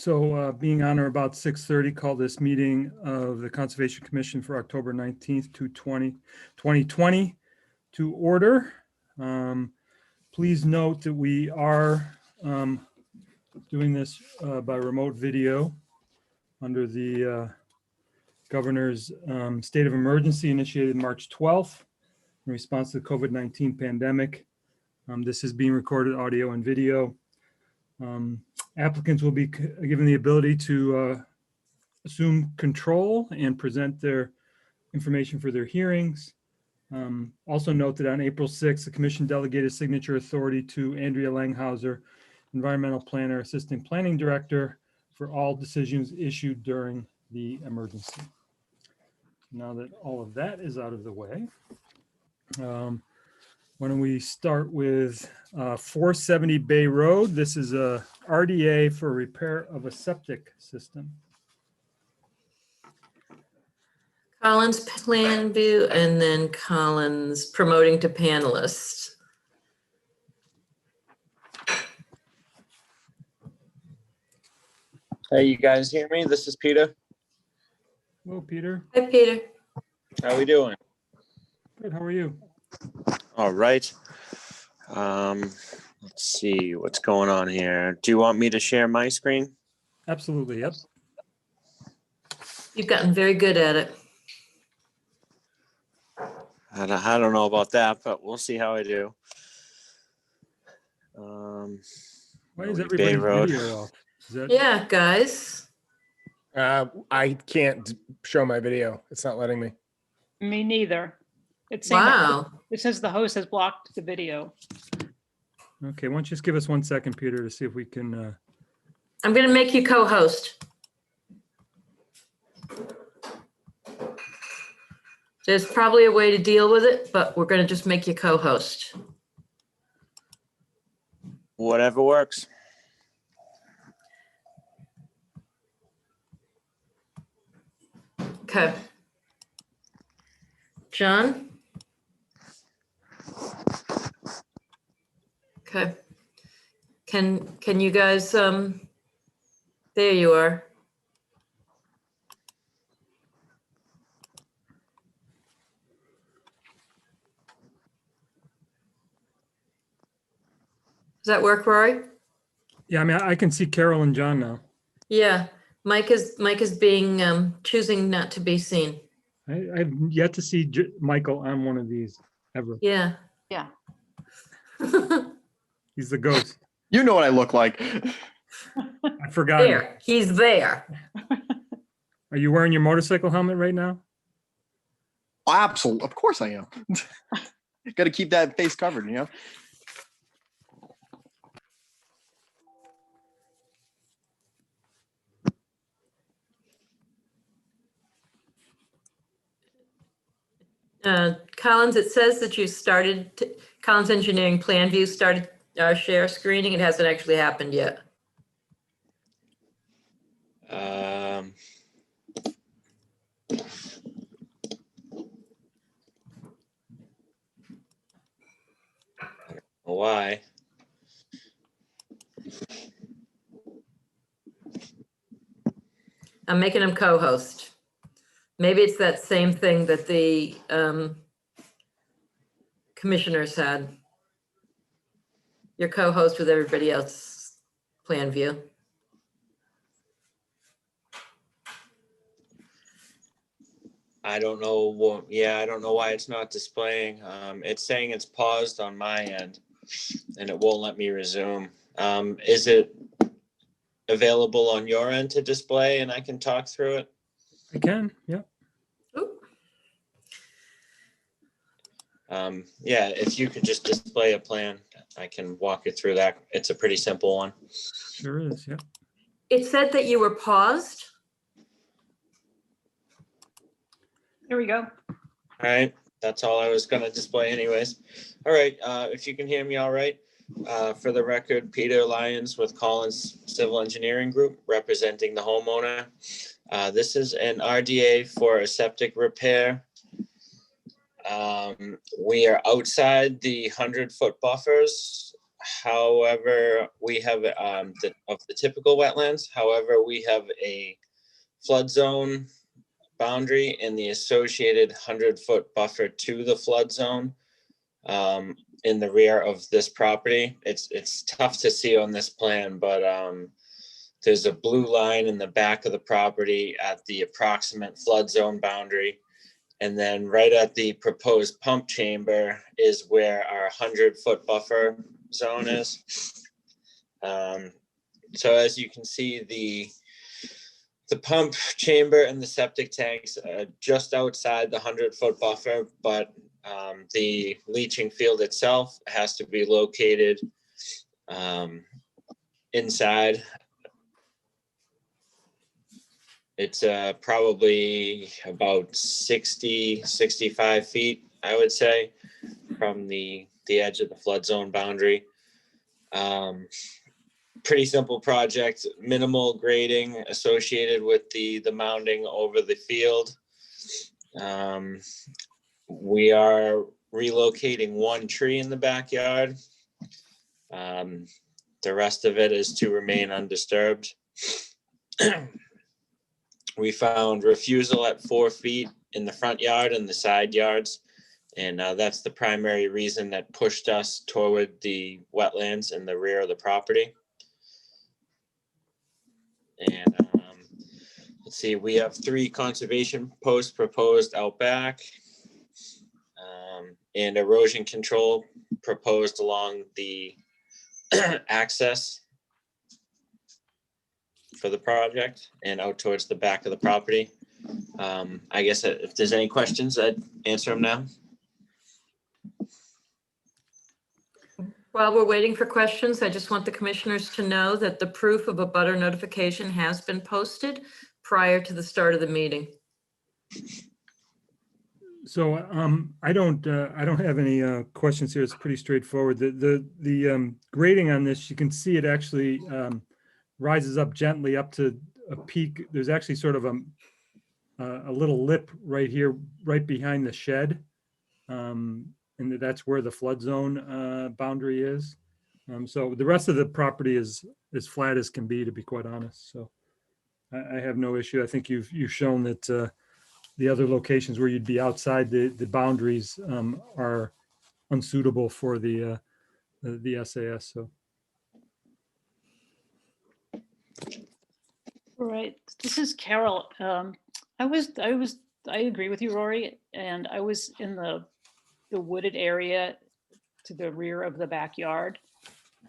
So being on or about 6:30, call this meeting of the Conservation Commission for October 19th, 2020 to order. Please note that we are doing this by remote video under the governor's state of emergency initiated March 12th in response to the COVID-19 pandemic. This is being recorded audio and video. Applicants will be given the ability to assume control and present their information for their hearings. Also note that on April 6th, the commission delegated signature authority to Andrea Langhauser, environmental planner, assistant planning director, for all decisions issued during the emergency. Now that all of that is out of the way, why don't we start with 470 Bay Road. This is a RDA for repair of a septic system. Collins plan view, and then Collins promoting to panelists. Hey, you guys hear me? This is Peter. Hello, Peter. Hi, Peter. How we doing? Good, how are you? All right. Let's see what's going on here. Do you want me to share my screen? Absolutely, yep. You've gotten very good at it. I don't know about that, but we'll see how I do. Why is Bay everybody's Road. video off? Is that, Yeah, guys. I can't show my video. It's not letting me. Me neither. It's saying Wow. it says the host has blocked the video. okay, why don't you just give us 1 second, Peter, to see if we can, I'm going to make you co-host. There's probably a way to deal with it, but we're going to just make you co-host. Whatever works. Okay. John? Okay. Can you guys, there you are. Does that work, Rory? yeah, I mean, I can see Carol and John now. Yeah, Mike is being, choosing not to be seen. I've yet to see Michael on one of these ever. Yeah. Yeah. He's the ghost. You know what I look like. I forgot. him. There, he's there. Are you wearing your motorcycle helmet right now? Absolutely. Of course I am. Got to keep that face covered, you know? Collins, it says that you started, Collins Engineering Plan View started our share screening. It hasn't actually happened yet. Why? I'm making him co-host. Maybe it's that same thing that the commissioners had. Your co-host with everybody else's plan view. I don't know what, yeah, I don't know why it's not displaying. It's saying it's paused on my end and it won't let me resume. Is it available on your end to display and I can talk through it? I can, yeah. Yeah, if you could just display a plan, I can walk you through that. It's a pretty simple one. Sure is, yeah. It said that you were paused. Here we go. All right, that's all I was gonna display anyways. All right, if you can hear me all right. For the record, Peter Lyons with Collins Civil Engineering Group, representing the homeowner. This is an RDA for a septic repair. We are outside the 100-foot buffers. However, we have of the typical wetlands. However, we have a flood zone boundary and the associated 100-foot buffer to the flood zone in the rear of this property. It's tough to see on this plan, but there's a blue line in the back of the property at the approximate flood zone boundary. And then right at the proposed pump chamber is where our 100-foot buffer zone is. So as you can see, the pump chamber and the septic tanks are just outside the 100-foot buffer, but the leaching field itself has to be located inside. It's probably about 65 feet, I would say, from the edge of the flood zone boundary. Pretty simple project, minimal grading associated with the mounding over the field. We are relocating one tree in the backyard. The rest of it is to remain undisturbed. We found refusal at 4 feet in the front yard and the side yards. And that's the primary reason that pushed us toward the wetlands in the rear of the property. And let's see, we have 3 conservation posts proposed out back, and erosion control proposed along the access for the project and out towards the back of the property. I guess if there's any questions, I'd answer them now. While we're waiting for questions, I just want the commissioners to know that the proof of a butter notification has been posted prior to the start of the meeting. So I don't have any questions here. It's pretty straightforward. The grading on this, you can see it actually rises up gently up to a peak. There's actually sort of a little lip right here, right behind the shed. And that's where the flood zone boundary is. So the rest of the property is as flat as can be, to be quite honest. So I have no issue. I think you've shown that the other locations where you'd be outside the boundaries are unsuitable for the SAS. So. All right, this is Carol. I agree with you, Rory, and I was in the wooded area to the rear of the backyard,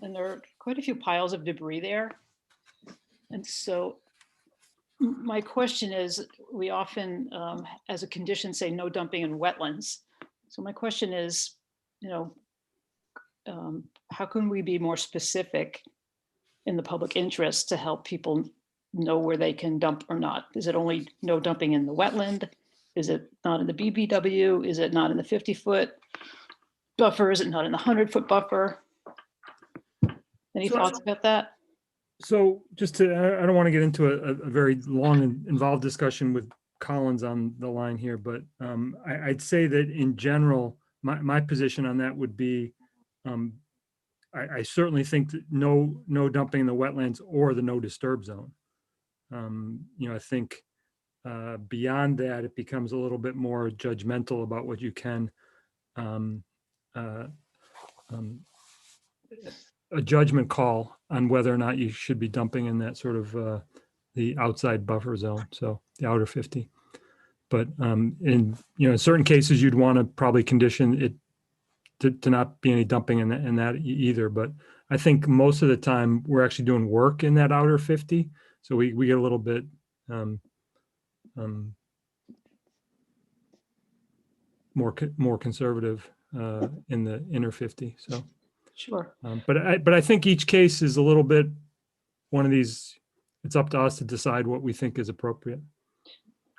and there are quite a few piles of debris there. And so my question is, we often, as a condition, say no dumping in wetlands. So my question is, how can we be more specific in the public interest to help people know where they can dump or not? Is it only no dumping in the wetland? Is it not in the BBW? Is it not in the 50-foot buffer? Is it not in the 100-foot buffer? Any thoughts about that? So just to, I don't want to get into a very long and involved discussion with Collins on the line here, but I'd say that in general, my position on that would be, I certainly think that no dumping in the wetlands or the no disturb zone. I think beyond that, it becomes a little bit more judgmental about what you can, a judgment call on whether or not you should be dumping in that sort of the outside buffer zone, so the outer 50. But in certain cases, you'd want to probably condition it to not be any dumping in that either. But I think most of the time we're actually doing work in that outer 50, so we get a little bit more conservative in the inner 50. So Sure. but I think each case is a little bit one of these. It's up to us to decide what we think is appropriate.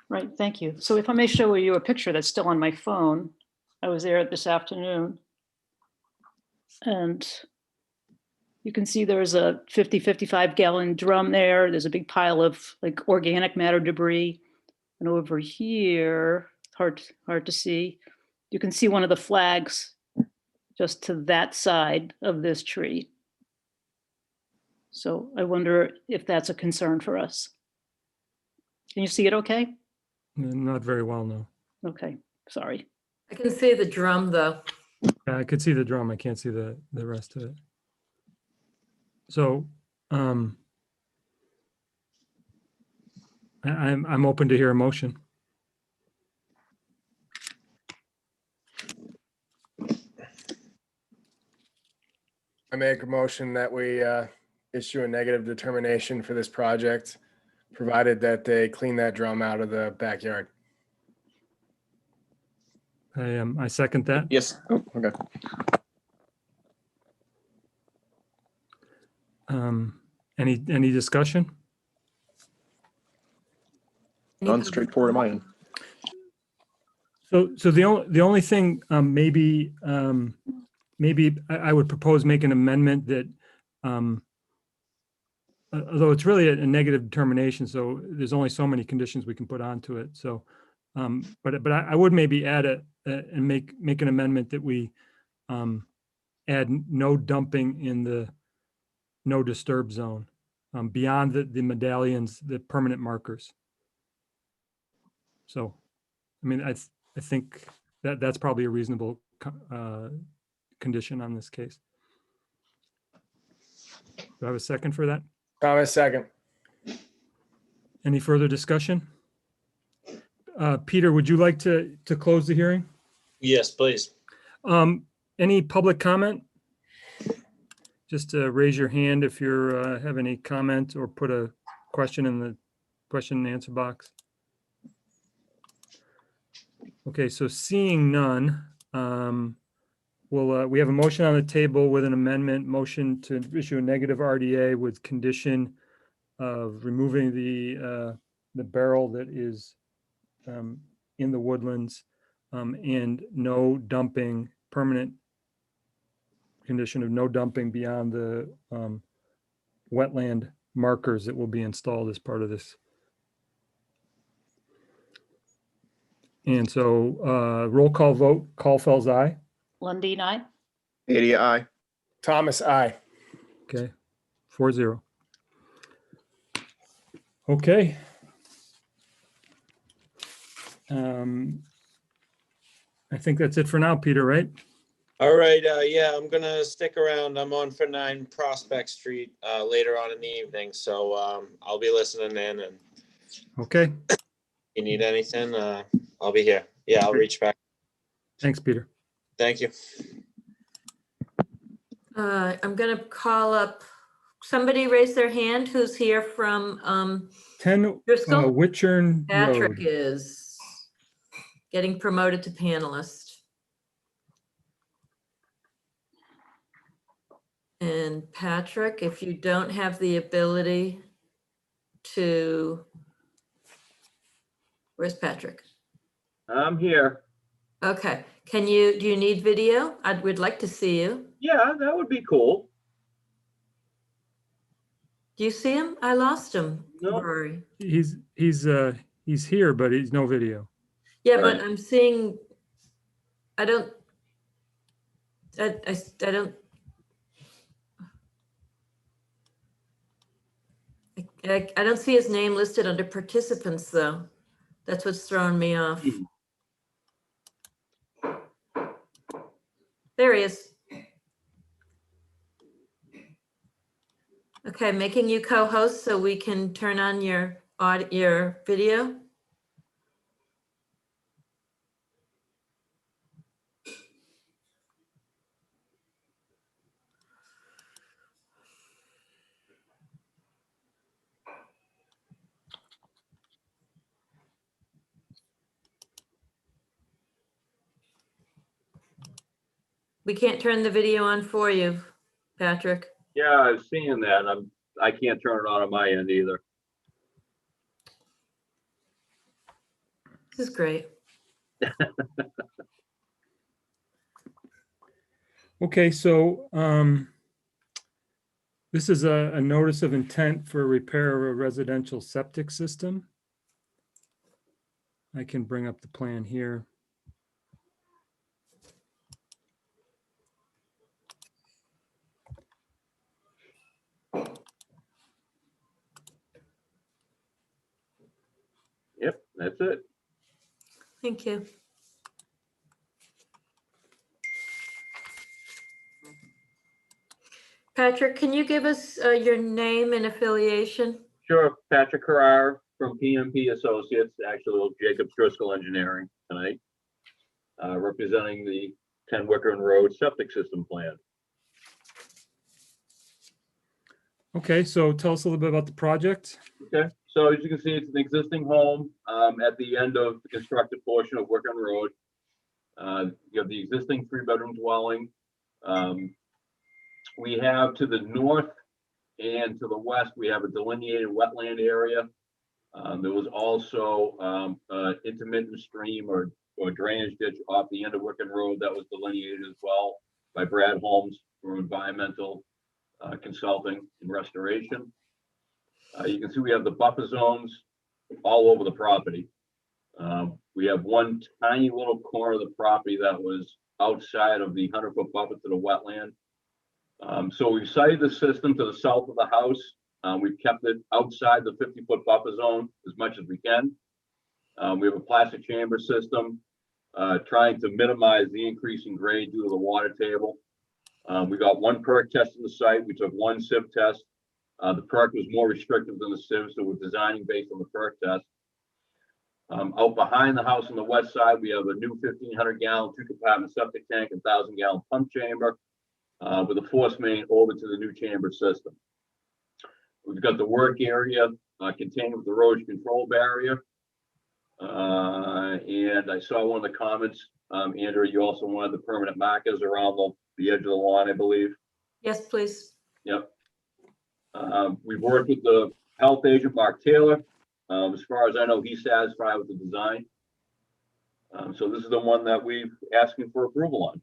Right, thank you. So if I may show you a picture that's still on my phone, I was there this afternoon. And you can see there's a 55 gallon drum there. There's a big pile of like organic matter debris. And over here, hard to see, you can see one of the flags just to that side of this tree. So I wonder if that's a concern for us. Can you see it okay? Not very well, no. Okay, sorry. I can see the drum though. I could see the drum. I can't see the rest of it. So, I'm open to hear a motion. I make a motion that we issue a negative determination for this project, provided that they clean that drum out of the backyard. I second that. Yes. Oh, okay. Any discussion? Any None public straightforward on my comment? end. So the only thing, maybe I would propose make an amendment that, although it's really a negative determination, so there's only so many conditions we can put onto it. So, but I would maybe add and make an amendment that we add no dumping in the no disturb zone beyond the medallions, the permanent markers. So, I mean, I think that's probably a reasonable condition on this case. Do I have a second for that? Thomas, second. Any further discussion? Peter, would you like to close the hearing? Yes, please. Any public comment? Just raise your hand if you have any comment or put a question in the question and answer box. Okay, so seeing none, we have a motion on the table with an amendment, motion to issue a negative RDA with condition of removing the barrel that is in the woodlands and no dumping, permanent condition of no dumping beyond the wetland markers that will be installed as part of this. And so roll call vote, Caulfield's aye. Lundin, aye. 80 aye. Thomas, aye. Okay, 4-0. Okay. I think that's it for now, Peter, right? All right, yeah, I'm gonna stick around. I'm on for 9 Prospect Street later on in the evening, so I'll be listening in, and Okay, if you need anything, I'll be here. Yeah, I'll reach back. thanks, Peter. Thank you. I'm gonna call up, somebody raise their hand who's here from 10 Bristol? Witchern Patrick Road. is getting promoted to panelist. And Patrick, if you don't have the ability to, where's Patrick? I'm here. Okay, do you need video? We'd like to see you. Yeah, that would be cool. Do you see him? I lost him. No. Rory. He's here, but he's no video. Yeah, but Right. I'm seeing, I don't, I don't see his name listed under participants, though. That's what's throwing me off. There he is. Okay, making you co-host so we can turn on your video. We can't turn the video on for you, Patrick. Yeah, I've seen that. I can't turn it on my end either. This is great. Okay, so this is a notice of intent for repair of a residential septic system. I can bring up the plan here. That's it. Thank you. Patrick, can you give us your name and affiliation? Sure, Patrick Carrara from PMP Associates, actually Jacob Driscoll Engineering tonight, representing the 10 Wickern Road septic system plan. Okay, so tell us a little bit about the project. Okay, so as you can see, it's an existing home at the end of the constructed portion of Wickern Road. You have the existing 3-bedroom dwelling. We have to the north and to the west, we have a delineated wetland area. There was also an intermittent stream or drainage ditch off the end of Wickern Road that was delineated as well by Brad Holmes from Environmental Consulting and Restoration. You can see we have the buffer zones all over the property. We have one tiny little corner of the property that was outside of the 100-foot buffer to the wetland. So we've sited the system to the south of the house. We've kept it outside the 50-foot buffer zone as much as we can. We have a plastic chamber system, trying to minimize the increase in grade due to the water table. We got one perk test in the site. We took one sieve test. The perk was more restrictive than the sieve, so we're designing based on the perk test. Out behind the house on the west side, we have a new 1,500-gallon 2-compartment septic tank and 1,000-gallon pump chamber with a force main over to the new chamber system. We've got the work area contained with the erosion control barrier. And I saw one of the comments, Andrew, you also wanted the permanent markers around the edge of the lawn, I believe. Yes, please. Yep. We've worked with the health agent, Mark Taylor. As far as I know, he's satisfied with the design. So this is the one that we're asking for approval on.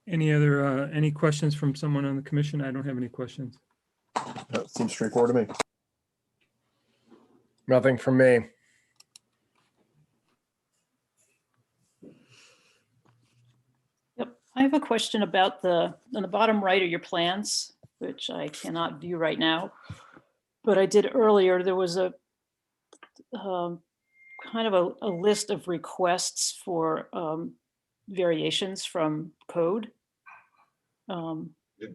Any questions from someone on the commission? I don't have any questions. That seems straightforward to me. Nothing from me. Yep, I have a question about on the bottom right of your plans, which I cannot view right now, but I did earlier. There was a kind of a list of requests for variations from code. The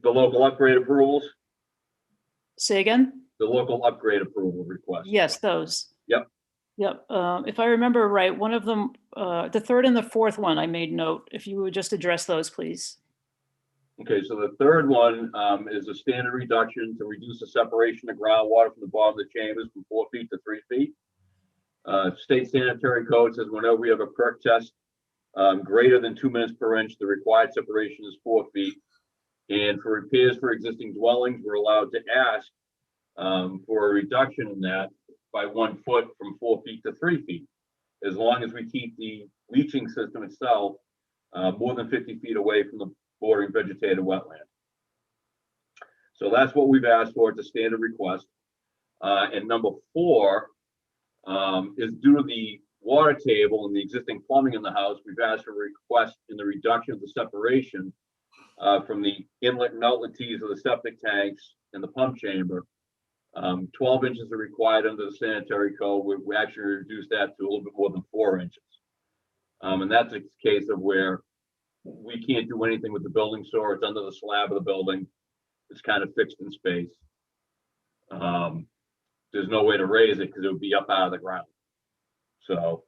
local upgrade approvals, Say again? the local upgrade approval request. Yes, those. Yep. Yep. If I remember right, one of them, the third and the fourth one, I made note. If you would just address those, please. Okay, so the third one is a standard reduction to reduce the separation of groundwater from the bottom of the chambers from 4 feet to 3 feet. State sanitary code says whenever we have a perk test greater than 2 minutes per inch, the required separation is 4 feet. And for repairs for existing dwellings, we're allowed to ask for a reduction in that by 1 foot from 4 feet to 3 feet, as long as we keep the leaching system itself more than 50 feet away from the bordering vegetated wetland. So that's what we've asked for. It's a standard request. And number 4 is due to the water table and the existing plumbing in the house, we've asked for a request in the reduction of the separation from the inlet and outlet tees of the septic tanks and the pump chamber. 12 inches are required under the sanitary code. We actually reduced that to a little bit more than 4 inches. And that's a case of where we can't do anything with the building soar. It's under the slab of the building. It's kind of fixed in space. There's no way to raise it because it would be up out of the ground. So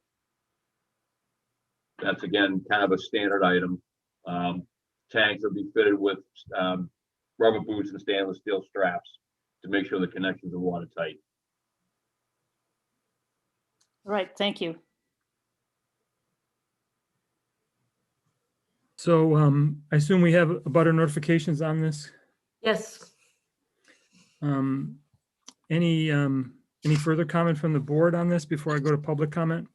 that's, again, kind of a standard item. Tanks will be fitted with rubber boots and stainless steel straps to make sure the connections are watertight. All right, thank you. So I assume we have abutter notifications on this. Yes. Any further comment from the board on this before I go to public comment?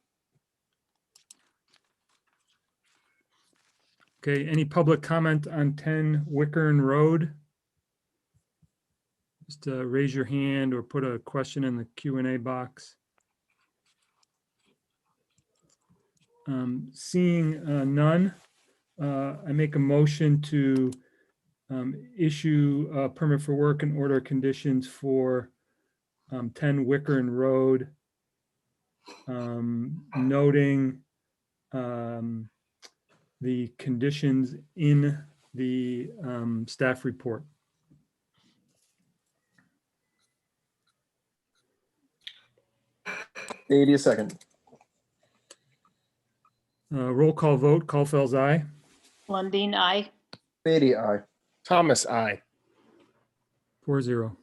Okay, any public comment on 10 Wickern Road? Just raise your hand or put a question in the Q&A box. Seeing none, I make a motion to issue a permit for work and order conditions for 10 Wickern Road, noting the conditions in the staff report. Beatty, a second. Roll call vote, Caulfield's aye. Lundin, I. Beatty, aye. Thomas, I. 4-0.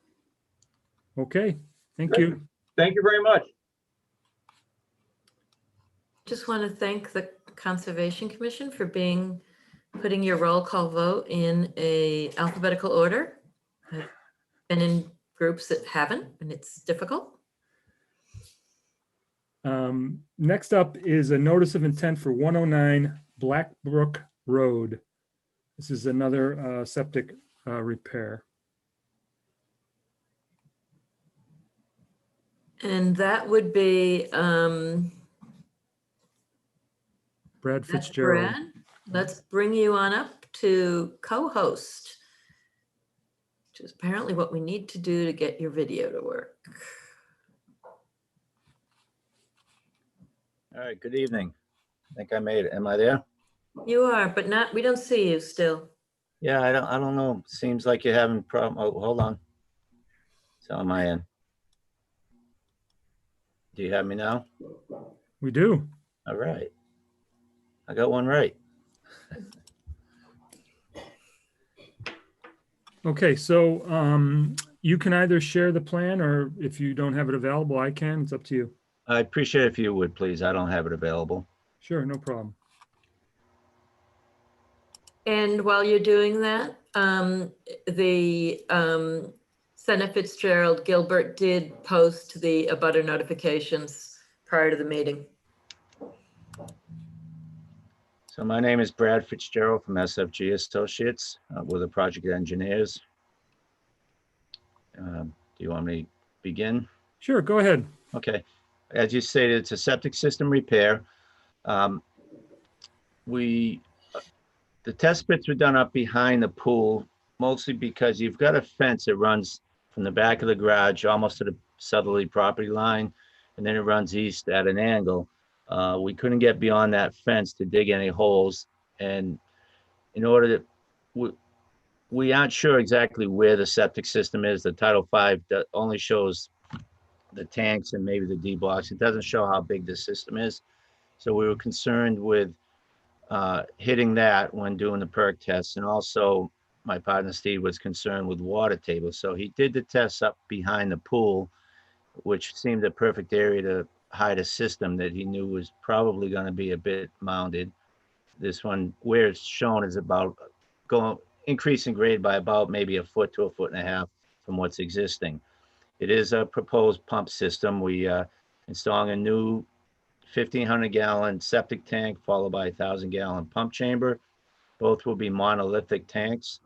Okay, thank Great. you. Thank you very much. Just want to thank the Conservation Commission for putting your roll call vote in a alphabetical order. I've been in groups that haven't, and it's difficult. Next up is a notice of intent for 109 Blackbrook Road. This is another septic repair. And that would be, Brad that's Fitzgerald. Brad. Let's bring you on up to co-host, which is apparently what we need to do to get your video to work. All right, good evening. I think I made it. Am I there? You are, but not, we don't see you still. Yeah, I don't know. Seems like you're having problem. Oh, hold on. It's on my end. Do you have me now? We do. All right. I got one right. Okay, so you can either share the plan, or if you don't have it available, I can. It's up to you. I appreciate if you would, please. I don't have it available. Sure, no problem. And while you're doing that, the Senate Fitzgerald Gilbert did post the abutter notifications prior to the meeting. So my name is Brad Fitzgerald from SFG Associates. We're the project engineers. Do you want me to begin? Sure, go ahead. Okay. As you stated, it's a septic system repair. The test pits were done up behind the pool, mostly because you've got a fence that runs from the back of the garage almost to the southerly property line, and then it runs east at an angle. We couldn't get beyond that fence to dig any holes, and in order to, we aren't sure exactly where the septic system is. The Title V only shows the tanks and maybe the D blocks. It doesn't show how big the system is. So we were concerned with hitting that when doing the perk tests. And also my partner Steve was concerned with water table. So he did the tests up behind the pool, which seemed a perfect area to hide a system that he knew was probably going to be a bit mounded. This one, where it's shown, is about increasing grade by about maybe a foot to a foot and a half from what's existing. It is a proposed pump system. We installing a new 1,500 gallon septic tank followed by a 1,000 gallon pump chamber. Both will be monolithic tanks.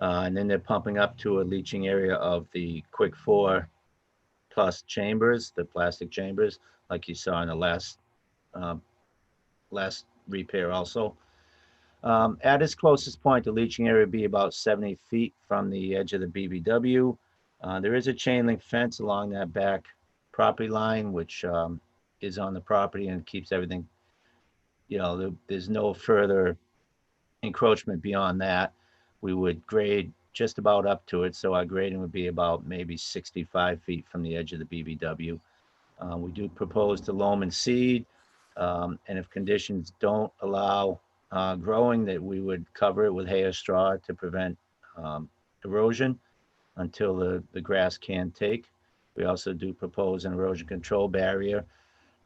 And then they're pumping up to a leaching area of the Quick 4 plus chambers, the plastic chambers, like you saw in the last repair also. At its closest point, the leaching area would be about 70 feet from the edge of the BBW. There is a chain link fence along that back property line, which is on the property and keeps everything, there's no further encroachment beyond that. We would grade just about up to it. So our grading would be about maybe 65 feet from the edge of the BBW. We do propose to loam and seed. And if conditions don't allow growing, that we would cover it with hay or straw to prevent erosion until the grass can take. We also do propose an erosion control barrier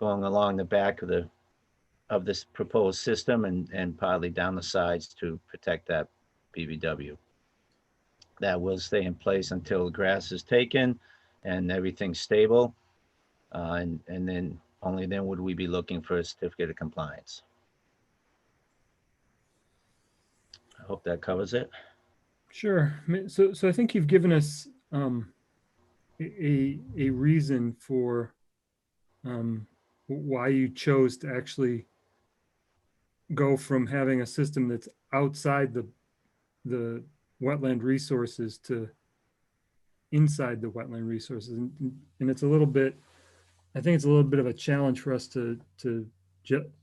going along the back of this proposed system and partly down the sides to protect that BBW. That will stay in place until the grass is taken and everything's stable. And then only then would we be looking for a certificate of compliance. I hope that covers it. Sure. So I think you've given us a reason for why you chose to actually go from having a system that's outside the the wetland resources to inside the wetland resources. And it's a little bit, I think it's a little bit of a challenge for us to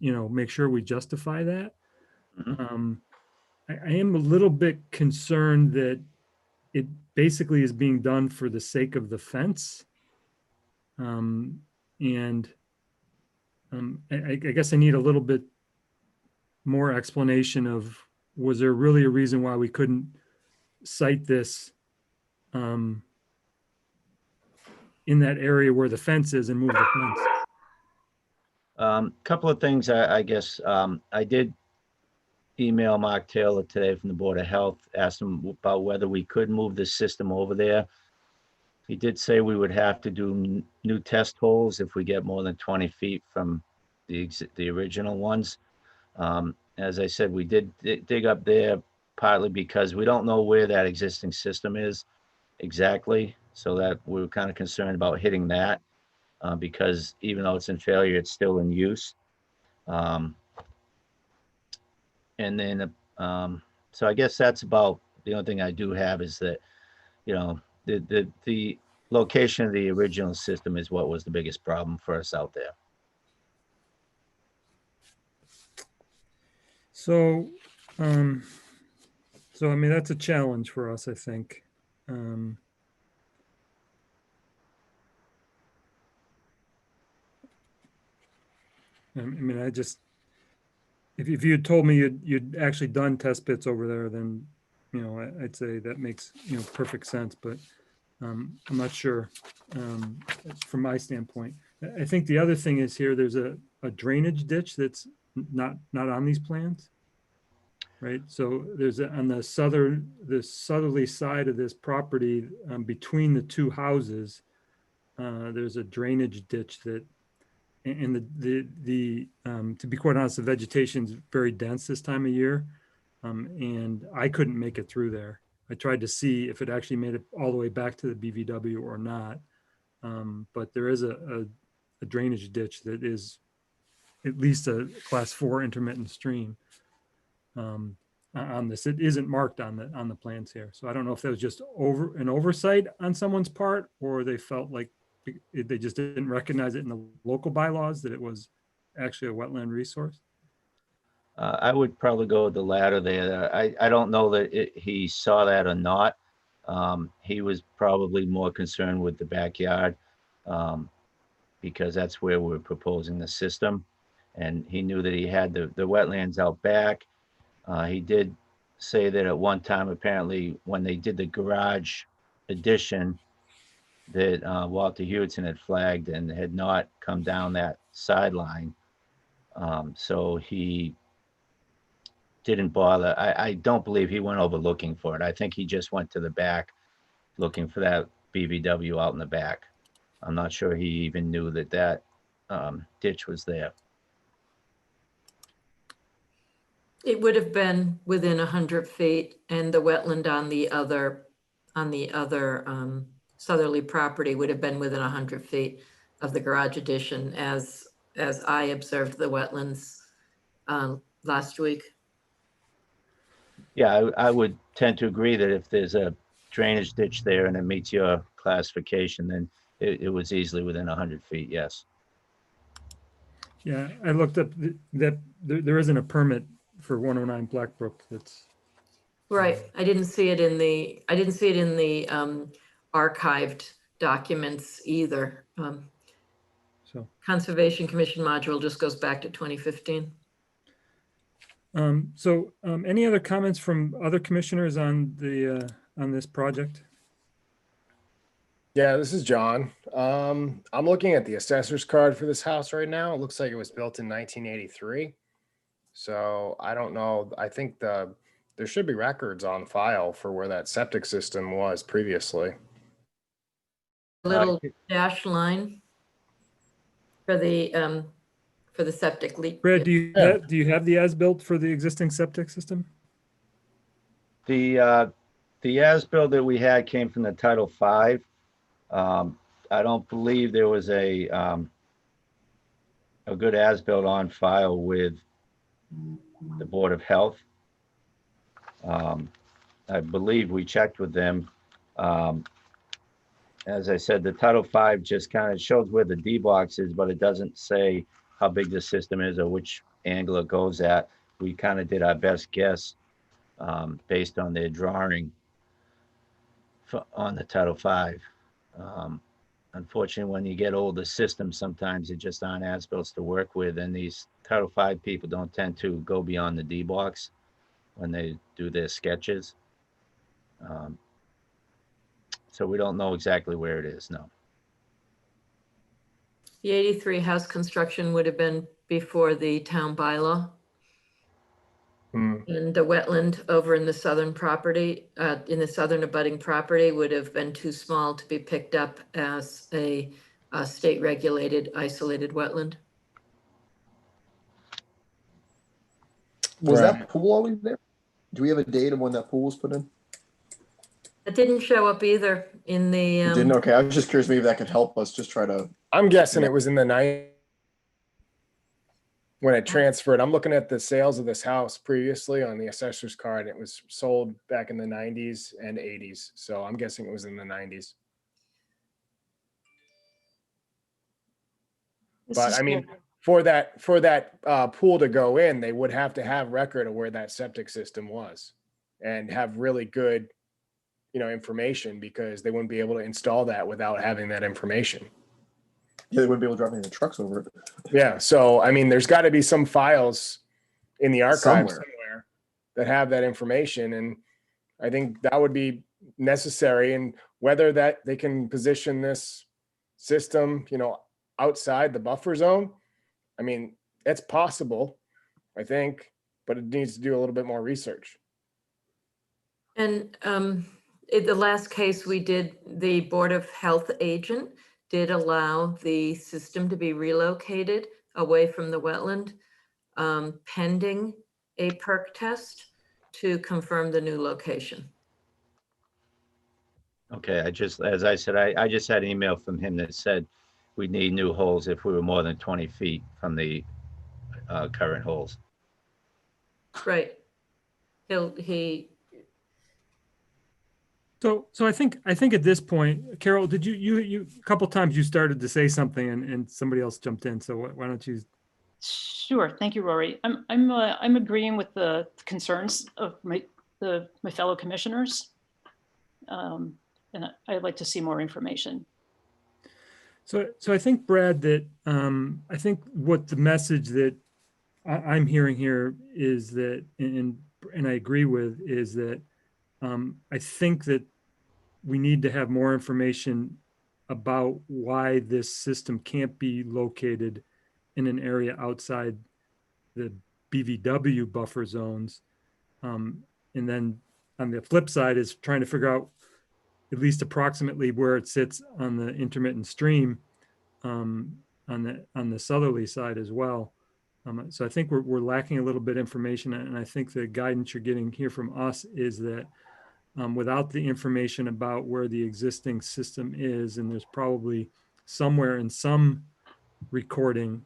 make sure we justify that. Mhm. I am a little bit concerned that it basically is being done for the sake of the fence. And I guess I need a little bit more explanation of, was there really a reason why we couldn't cite this in that area where the fence is and move the fence? Couple of things, I guess. I did email Mark Taylor today from the Board of Health, asked him about whether we could move this system over there. He did say we would have to do new test holes if we get more than 20 feet from the original ones. As I said, we did dig up there partly because we don't know where that existing system is exactly. So that we were kind of concerned about hitting that because even though it's in failure, it's still in use. And then, so I guess that's about the only thing I do have is that, the location of the original system is what was the biggest problem for us out there. So, I mean, that's a challenge for us, I think. I mean, if you had told me you'd actually done test pits over there, then, I'd say that makes, perfect sense, but I'm not sure from my standpoint. I think the other thing is here, there's a drainage ditch that's not on these plans. Right, so there's on the southerly side of this property, between the two houses, there's a drainage ditch that, and to be quite honest, the vegetation's very dense this time of year, and I couldn't make it through there. I tried to see if it actually made it all the way back to the BVW or not, but there is a drainage ditch that is at least a class 4 intermittent stream. On this, it isn't marked on the plans here, so I don't know if that was just an oversight on someone's part, or they felt like they just didn't recognize it in the local bylaws that it was actually a wetland resource. I would probably go with the latter there. I don't know that he saw that or not. He was probably more concerned with the backyard because that's where we're proposing the system, and he knew that he had the wetlands out back. He did say that at one time, apparently, when they did the garage addition, that Walter Hewitson had flagged and had not come down that sideline. So he didn't bother. I don't believe he went over looking for it. I think he just went to the back looking for that BVW out in the back. I'm not sure he even knew that ditch was there. It would have been within 100 feet, and the wetland on the other southerly property would have been within 100 feet of the garage addition, as I observed the wetlands last week. Yeah, I would tend to agree that if there's a drainage ditch there and it meets your classification, then it was easily within 100 feet, yes. Yeah, I looked up that there isn't a permit for 109 Blackbrook. That's Right. I didn't see it in the archived documents either. so. Conservation Commission module just goes back to 2015. Any other comments from other commissioners on this project? Yeah, this is John. I'm looking at the assessor's card for this house right now. It looks like it was built in 1983. So I don't know. I think there should be records on file for where that septic system was previously. Little dash line for the septic leak. Brad, do you have the as-built for the existing septic system? The as-built that we had came from the Title V. I don't believe there was a good as-built on file with the Board of Health. I believe we checked with them. Um, As I said, the Title V just kind of shows where the D box is, but it doesn't say how big the system is or which angle it goes at. We kind of did our best guess based on their drawing on the Title V. Unfortunately, when you get older systems, sometimes they just aren't as-built to work with, and these Title V people don't tend to go beyond the D box when they do their sketches. So we don't know exactly where it is, no. The 83 house construction would have been before the town bylaw. Hmm. And the wetland over in the southern property, in the southern abutting property would have been too small to be picked up as a state regulated isolated wetland. Was Right. that pool always there? Do we have a date of when that pool was put in? It didn't show up either in the, It didn't. Okay, I was just curious. Maybe that could help us just try to. I'm guessing it was in the night when it transferred. I'm looking at the sales of this house previously on the assessor's card. It was sold back in the 90s and 80s. So I'm guessing it was in the 90s. This But is I mean, the- for that pool to go in, they would have to have record of where that septic system was and have really good, information, because they wouldn't be able to install that without having that information. Yeah, they wouldn't be able to drive any of the trucks over it. Yeah. So, I mean, there's got to be some files in the archives Somewhere. somewhere that have that information. And I think that would be necessary. And whether that they can position this system, outside the buffer zone, I mean, it's possible, I think, but it needs to do a little bit more research. and in the last case we did, the Board of Health agent did allow the system to be relocated away from the wetland, pending a perk test to confirm the new location. Okay, as I said, I just had an email from him that said we need new holes if we were more than 20 feet from the current holes. Right. So I think at this point, Carol, did you a couple times you started to say something and somebody else jumped in. So why don't you? Sure. Thank you, Rory. I'm agreeing with the concerns of my fellow commissioners. And I'd like to see more information. So I think, Brad, that I think what the message that I'm hearing here is that, and I agree with, is that I think that we need to have more information about why this system can't be located in an area outside the BVW buffer zones. And then on the flip side is trying to figure out at least approximately where it sits on the intermittent stream on the southerly side as well. So I think we're lacking a little bit of information, and I think the guidance you're getting here from us is that without the information about where the existing system is, and there's probably somewhere in some recording,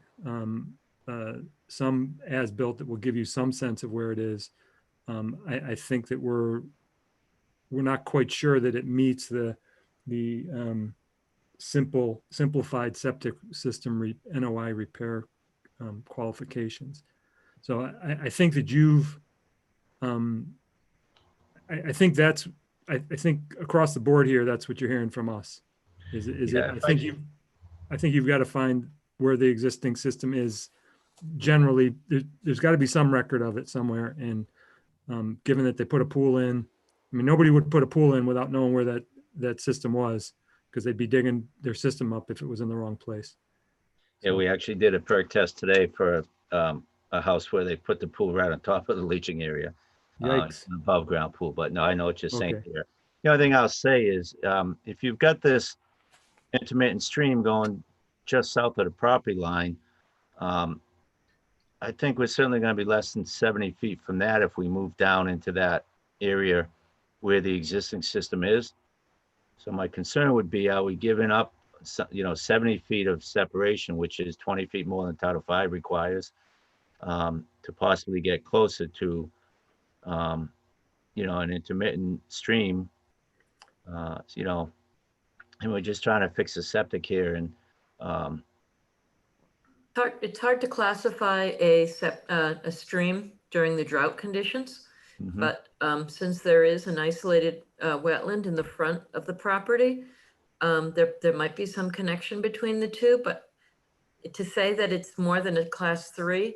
some as-built that will give you some sense of where it is. I think that we're not quite sure that it meets the simplified septic system NOI repair qualifications. So I think that you've, I think that's, I think across the board here, that's what you're hearing from us. Yeah, I think you've got to find where the existing system is. Generally, there's got to be some record of it somewhere. And given that they put a pool in, I mean, nobody would put a pool in without knowing where that system was, because they'd be digging their system up if it was in the wrong place. Yeah, we actually did a perk test today for a house where they put the pool right on top of the leaching area. Yikes. An above ground pool, but no, I know what you're saying Okay. here. The only thing I'll say is if you've got this intermittent stream going just south of the property line, I think we're certainly going to be less than 70 feet from that if we move down into that area where the existing system is. So my concern would be, are we giving up 70 feet of separation, which is 20 feet more than Title V requires, to possibly get closer to, an intermittent stream, and we're just trying to fix the septic here. And It's hard to classify a stream during the drought conditions, mhm. but since there is an isolated wetland in the front of the property, there might be some connection between the two, but to say that it's more than a class 3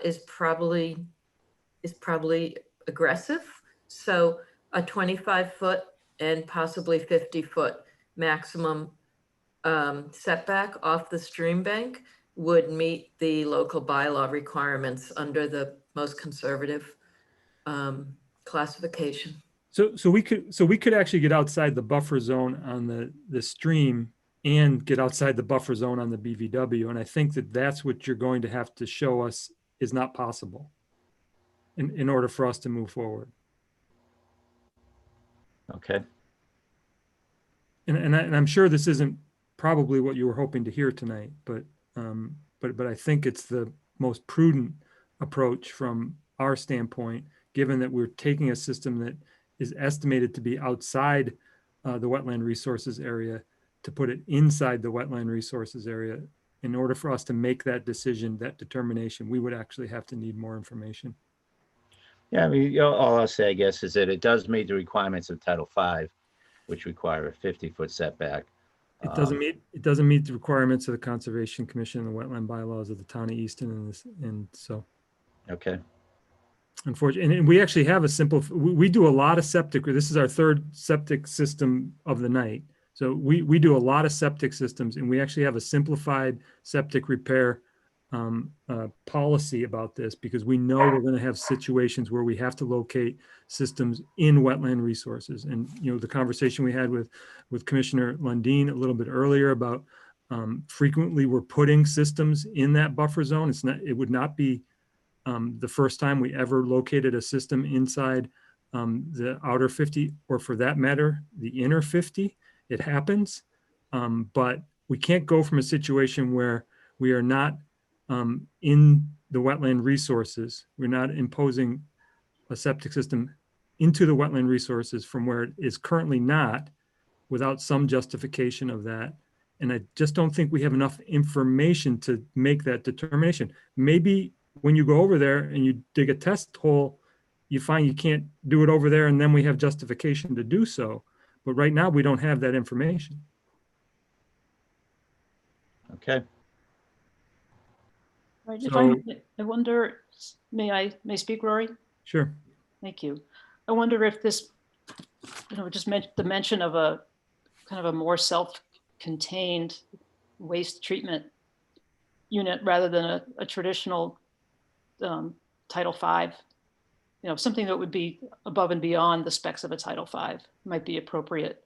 is probably aggressive. So a 25-foot and possibly 50-foot maximum setback off the stream bank would meet the local bylaw requirements under the most conservative classification. So we could actually get outside the buffer zone on the stream and get outside the buffer zone on the BVW. And I think that that's what you're going to have to show us is not possible in order for us to move forward. Okay. And I'm sure this isn't probably what you were hoping to hear tonight, but I think it's the most prudent approach from our standpoint, given that we're taking a system that is estimated to be outside the wetland resources area to put it inside the wetland resources area. In order for us to make that decision, that determination, we would actually have to need more information. Yeah, I mean, all I'll say, I guess, is that it does meet the requirements of Title V, which require a 50-foot setback. It doesn't meet the requirements of the Conservation Commission and the wetland bylaws of the town of Easton, and so. Okay. Unfortunately, and we actually have a simple, we do a lot of septic. This is our third septic system of the night. So we do a lot of septic systems, and we actually have a simplified septic repair policy about this, because we know we're going to have situations where we have to locate systems in wetland resources. And, the conversation we had with Commissioner Lundin a little bit earlier about frequently we're putting systems in that buffer zone. It would not be the first time we ever located a system inside the outer 50, or for that matter, the inner 50. It happens, but we can't go from a situation where we are not in the wetland resources. We're not imposing a septic system into the wetland resources from where it is currently not, without some justification of that. And I just don't think we have enough information to make that determination. Maybe when you go over there and you dig a test hole, you find you can't do it over there, and then we have justification to do so. But right now, we don't have that information. Okay. Right, So- I wonder, may I speak, Rory? Sure. Thank you. I wonder if this, just the mention of a kind of a more self-contained waste treatment unit rather than a traditional Title V, something that would be above and beyond the specs of a Title V might be appropriate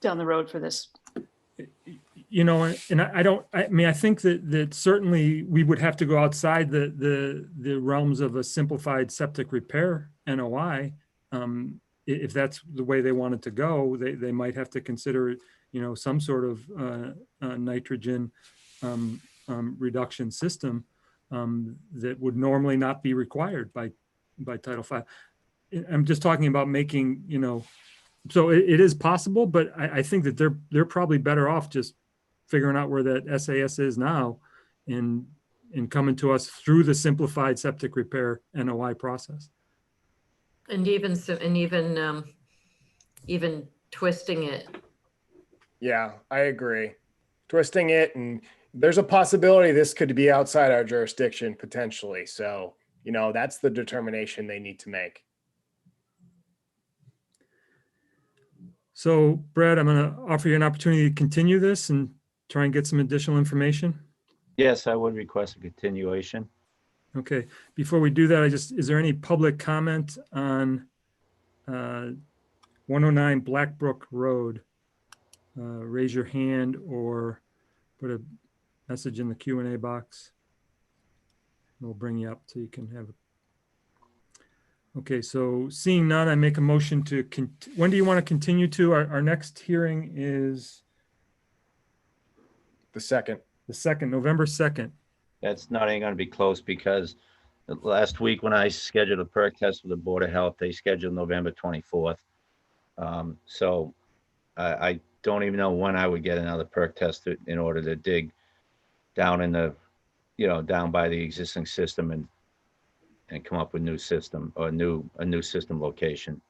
down the road for this. And I think that certainly we would have to go outside the realms of a simplified septic repair NOI. If that's the way they wanted to go, they might have to consider, some sort of nitrogen reduction system that would normally not be required by Title V. I'm just talking about making, so it is possible, but I think that they're probably better off just figuring out where that SAS is now and coming to us through the simplified septic repair NOI process. And even twisting it. Yeah, I agree. Twisting it, and there's a possibility this could be outside our jurisdiction potentially. So, that's the determination they need to make. So Brad, I'm going to offer you an opportunity to continue this and try and get some additional information. Yes, I would request a continuation. Okay, before we do that, is there any public comment on 109 Blackbrook Road? Raise your hand or put a message in the Q&A box. We'll bring you up so you can have. Okay, so seeing none, I make a motion to, when do you want to continue to? Our next hearing is The second. the 2nd, November 2nd. That's not even going to be close because Last week when I scheduled a perk test with the Board of Health, they scheduled November 24th. So I don't even know when I would get another perk test in order to dig down in the, down by the existing system and come up with new system or a new system location.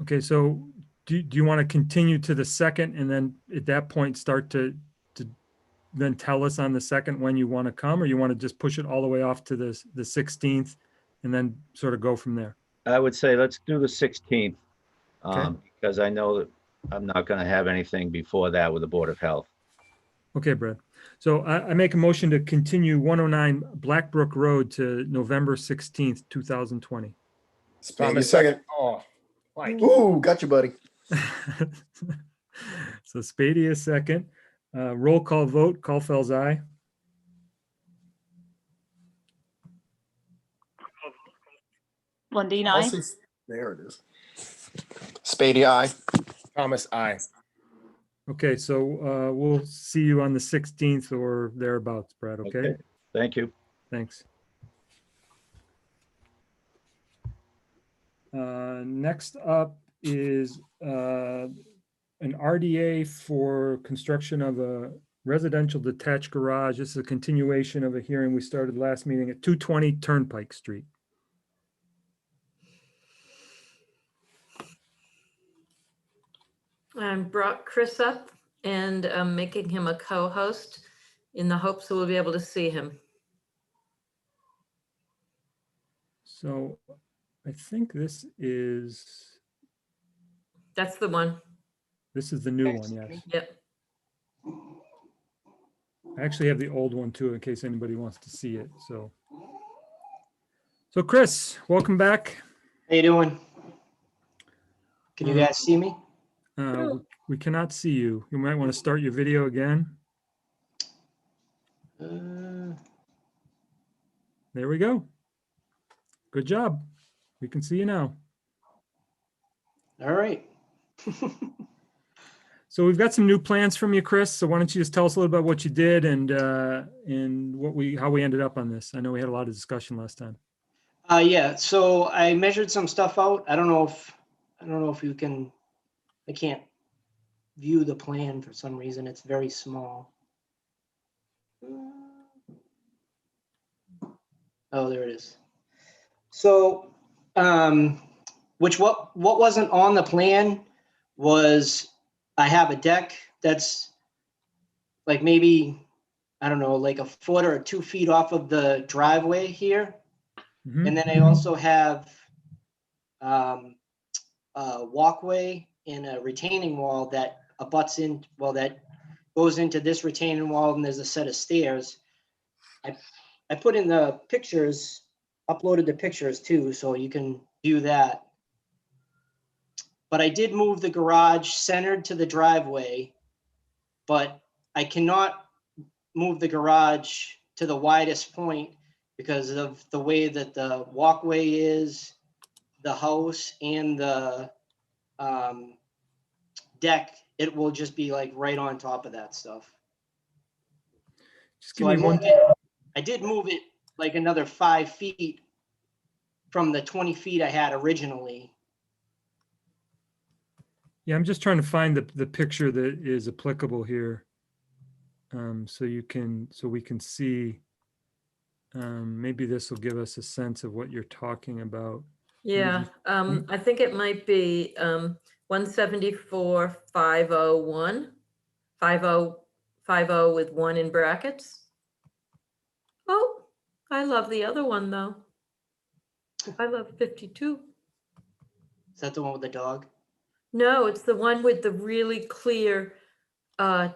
Okay, so do you want to continue to the second and then at that point start to then tell us on the second when you want to come, or you want to just push it all the way off to the 16th and then sort of go from there? I would say let's do the 16th, Okay. because I know that I'm not going to have anything before that with the Board of Health. Okay, Brad. So I make a motion to continue 109 Blackbrook Road to November 16th, 2020. Thomas, second. Oh, Mike. Ooh, got you, buddy. So Spady is second. Roll call vote, Caulfield's aye. Lundin, aye. There it is. Spady, aye. Thomas, I. Okay, so we'll see you on the 16th or thereabouts, Brad, okay? Thank you. Thanks. Next up is an RDA for construction of a residential detached garage. This is a continuation of a hearing we started last meeting at 220 Turnpike Street. I brought Chris up and I'm making him a co-host in the hopes that we'll be able to see him. So I think this is That's the one. the new one, yes. Yep. I actually have the old one too, in case anybody wants to see it, so. So Chris, welcome back. How you doing? Can you guys see me? We cannot see you. You might want to start your video again. There we go. Good job. We can see you now. All right. So we've got some new plans from you, Chris. So why don't you just tell us a little about what you did and how we ended up on this? I know we had a lot of discussion last time. Yeah, so I measured some stuff out. I don't know if you can, I can't view the plan for some reason. It's very small. Oh, there it is. So, what wasn't on the plan was I have a deck that's like maybe, I don't know, like a foot or 2 feet off of the driveway here. Mhm. And then I also have a walkway and a retaining wall that abuts in, well, that goes into this retaining wall, and there's a set of stairs. I put in the pictures, uploaded the pictures too, so you can view that. But I did move the garage centered to the driveway, but I cannot move the garage to the widest point because of the way that the walkway is, the house, and the deck. It will just be like right on top of that stuff. Just give So me one. I did move it like another 5 feet from the 20 feet I had originally. Yeah, I'm just trying to find the picture that is applicable here. So we can see, maybe this will give us a sense of what you're talking about. Yeah, I think it might be 174,501, 5050 with 1 in brackets. Oh, I love the other one though. I love 52. Is that the one with the dog? No, it's the one with the really clear, I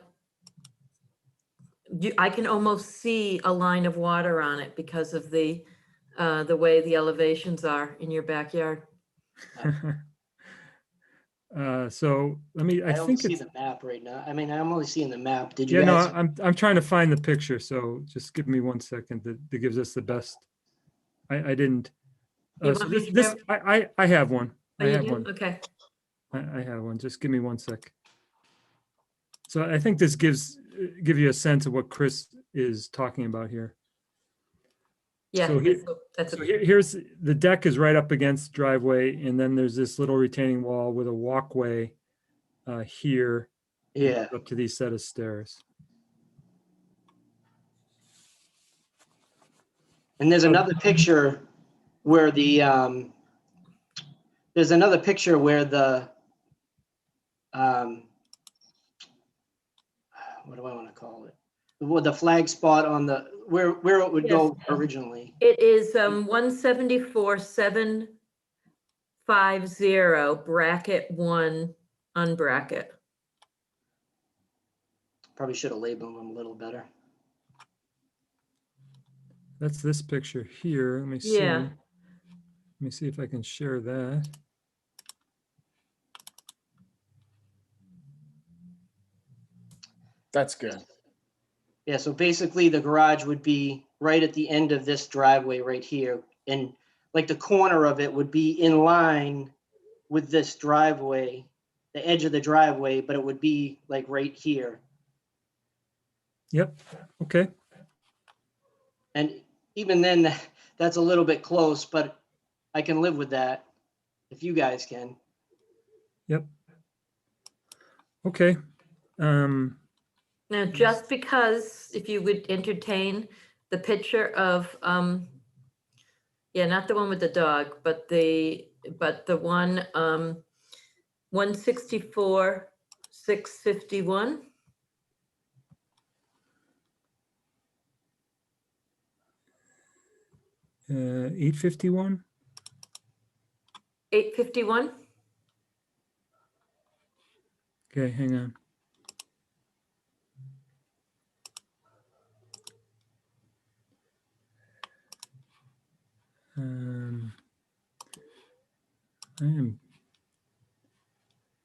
can almost see a line of water on it because of the way the elevations are in your backyard. So I don't think see it's, the map right now. I mean, I'm only seeing the map. Did you yeah, no, guys? I'm trying to find the picture. So just give me 1 second that gives us the best. I didn't. You So want me this, to I have one. Oh, I you have do? one. Okay. I have one. Just give me 1 sec. So I think this give you a sense of what Chris is talking about here. Yeah, So here- that's So a, here's, the deck is right up against driveway, and then there's this little retaining wall with a walkway here Yeah. up to these set of stairs. And there's another picture where the, there's another picture where the, what do I want to call it? With the flag spot on the, where it would go originally. it is 174,750 bracket 1 unbracket. Probably should have labeled them a little better. That's this picture here. Let me see. Yeah. Let me see if I can share that. That's good. Yeah, so basically the garage would be right at the end of this driveway right here. And like the corner of it would be in line with this driveway, the edge of the driveway, but it would be like right here. Yep, okay. And even then, that's a little bit close, but I can live with that if you guys can. Yep. Okay. Now, just because if you would entertain the picture of, yeah, not the one with the dog, but the one, 164, 651. 851. 851. Okay, hang on.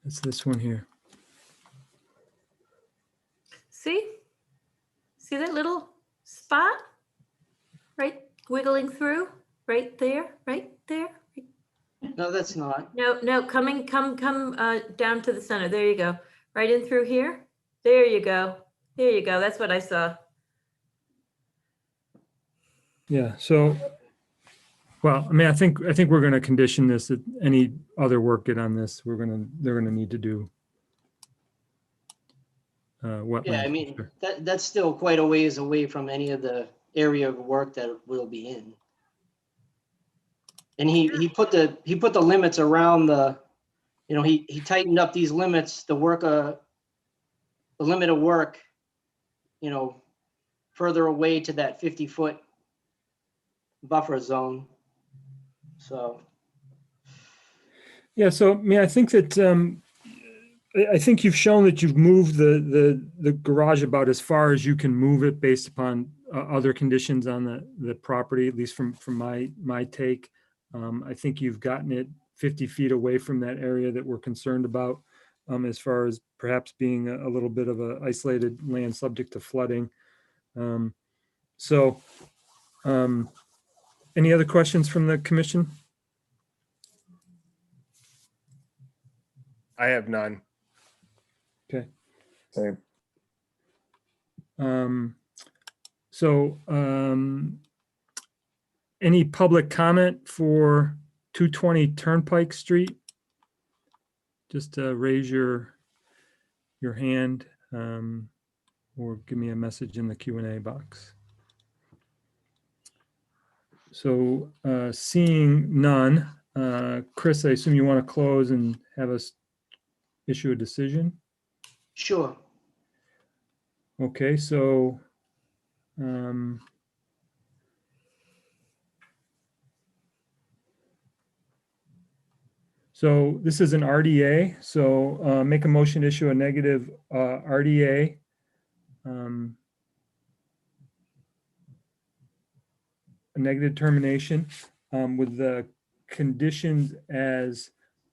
It's this one here. See that little spot? Right, wiggling through, right there, right there. No, that's not. No, come down to the center. There you go. Right in through here. There you go. There you go. That's what I saw. Yeah, so, well, I mean, I think we're gonna condition this, that any other work get on this, they're gonna need to do wetland. Yeah, I mean, filter. that's still quite a ways away from any of the area of work that we'll be in. And he put the limits around the, you know, he tightened up these limits, the limit of work, you know, further away to that 50-foot buffer zone. So, Yeah, so, I mean, I think that, I think you've shown that you've moved the garage about as far as you can move it based upon other conditions on the property, at least from my take. I think you've gotten it 50 feet away from that area that we're concerned about, as far as perhaps being a little bit of a isolated land subject to flooding. So, any other questions from the commission? I have none. Okay. Same. So, any public comment for 220 Turnpike Street? Just raise your hand, or give me a message in the Q&A box. So, seeing none, Chris, I assume you want to close and have us issue a decision? sure. Okay, so, so this is an RDA, so make a motion to issue a negative RDA. A negative termination with the conditions as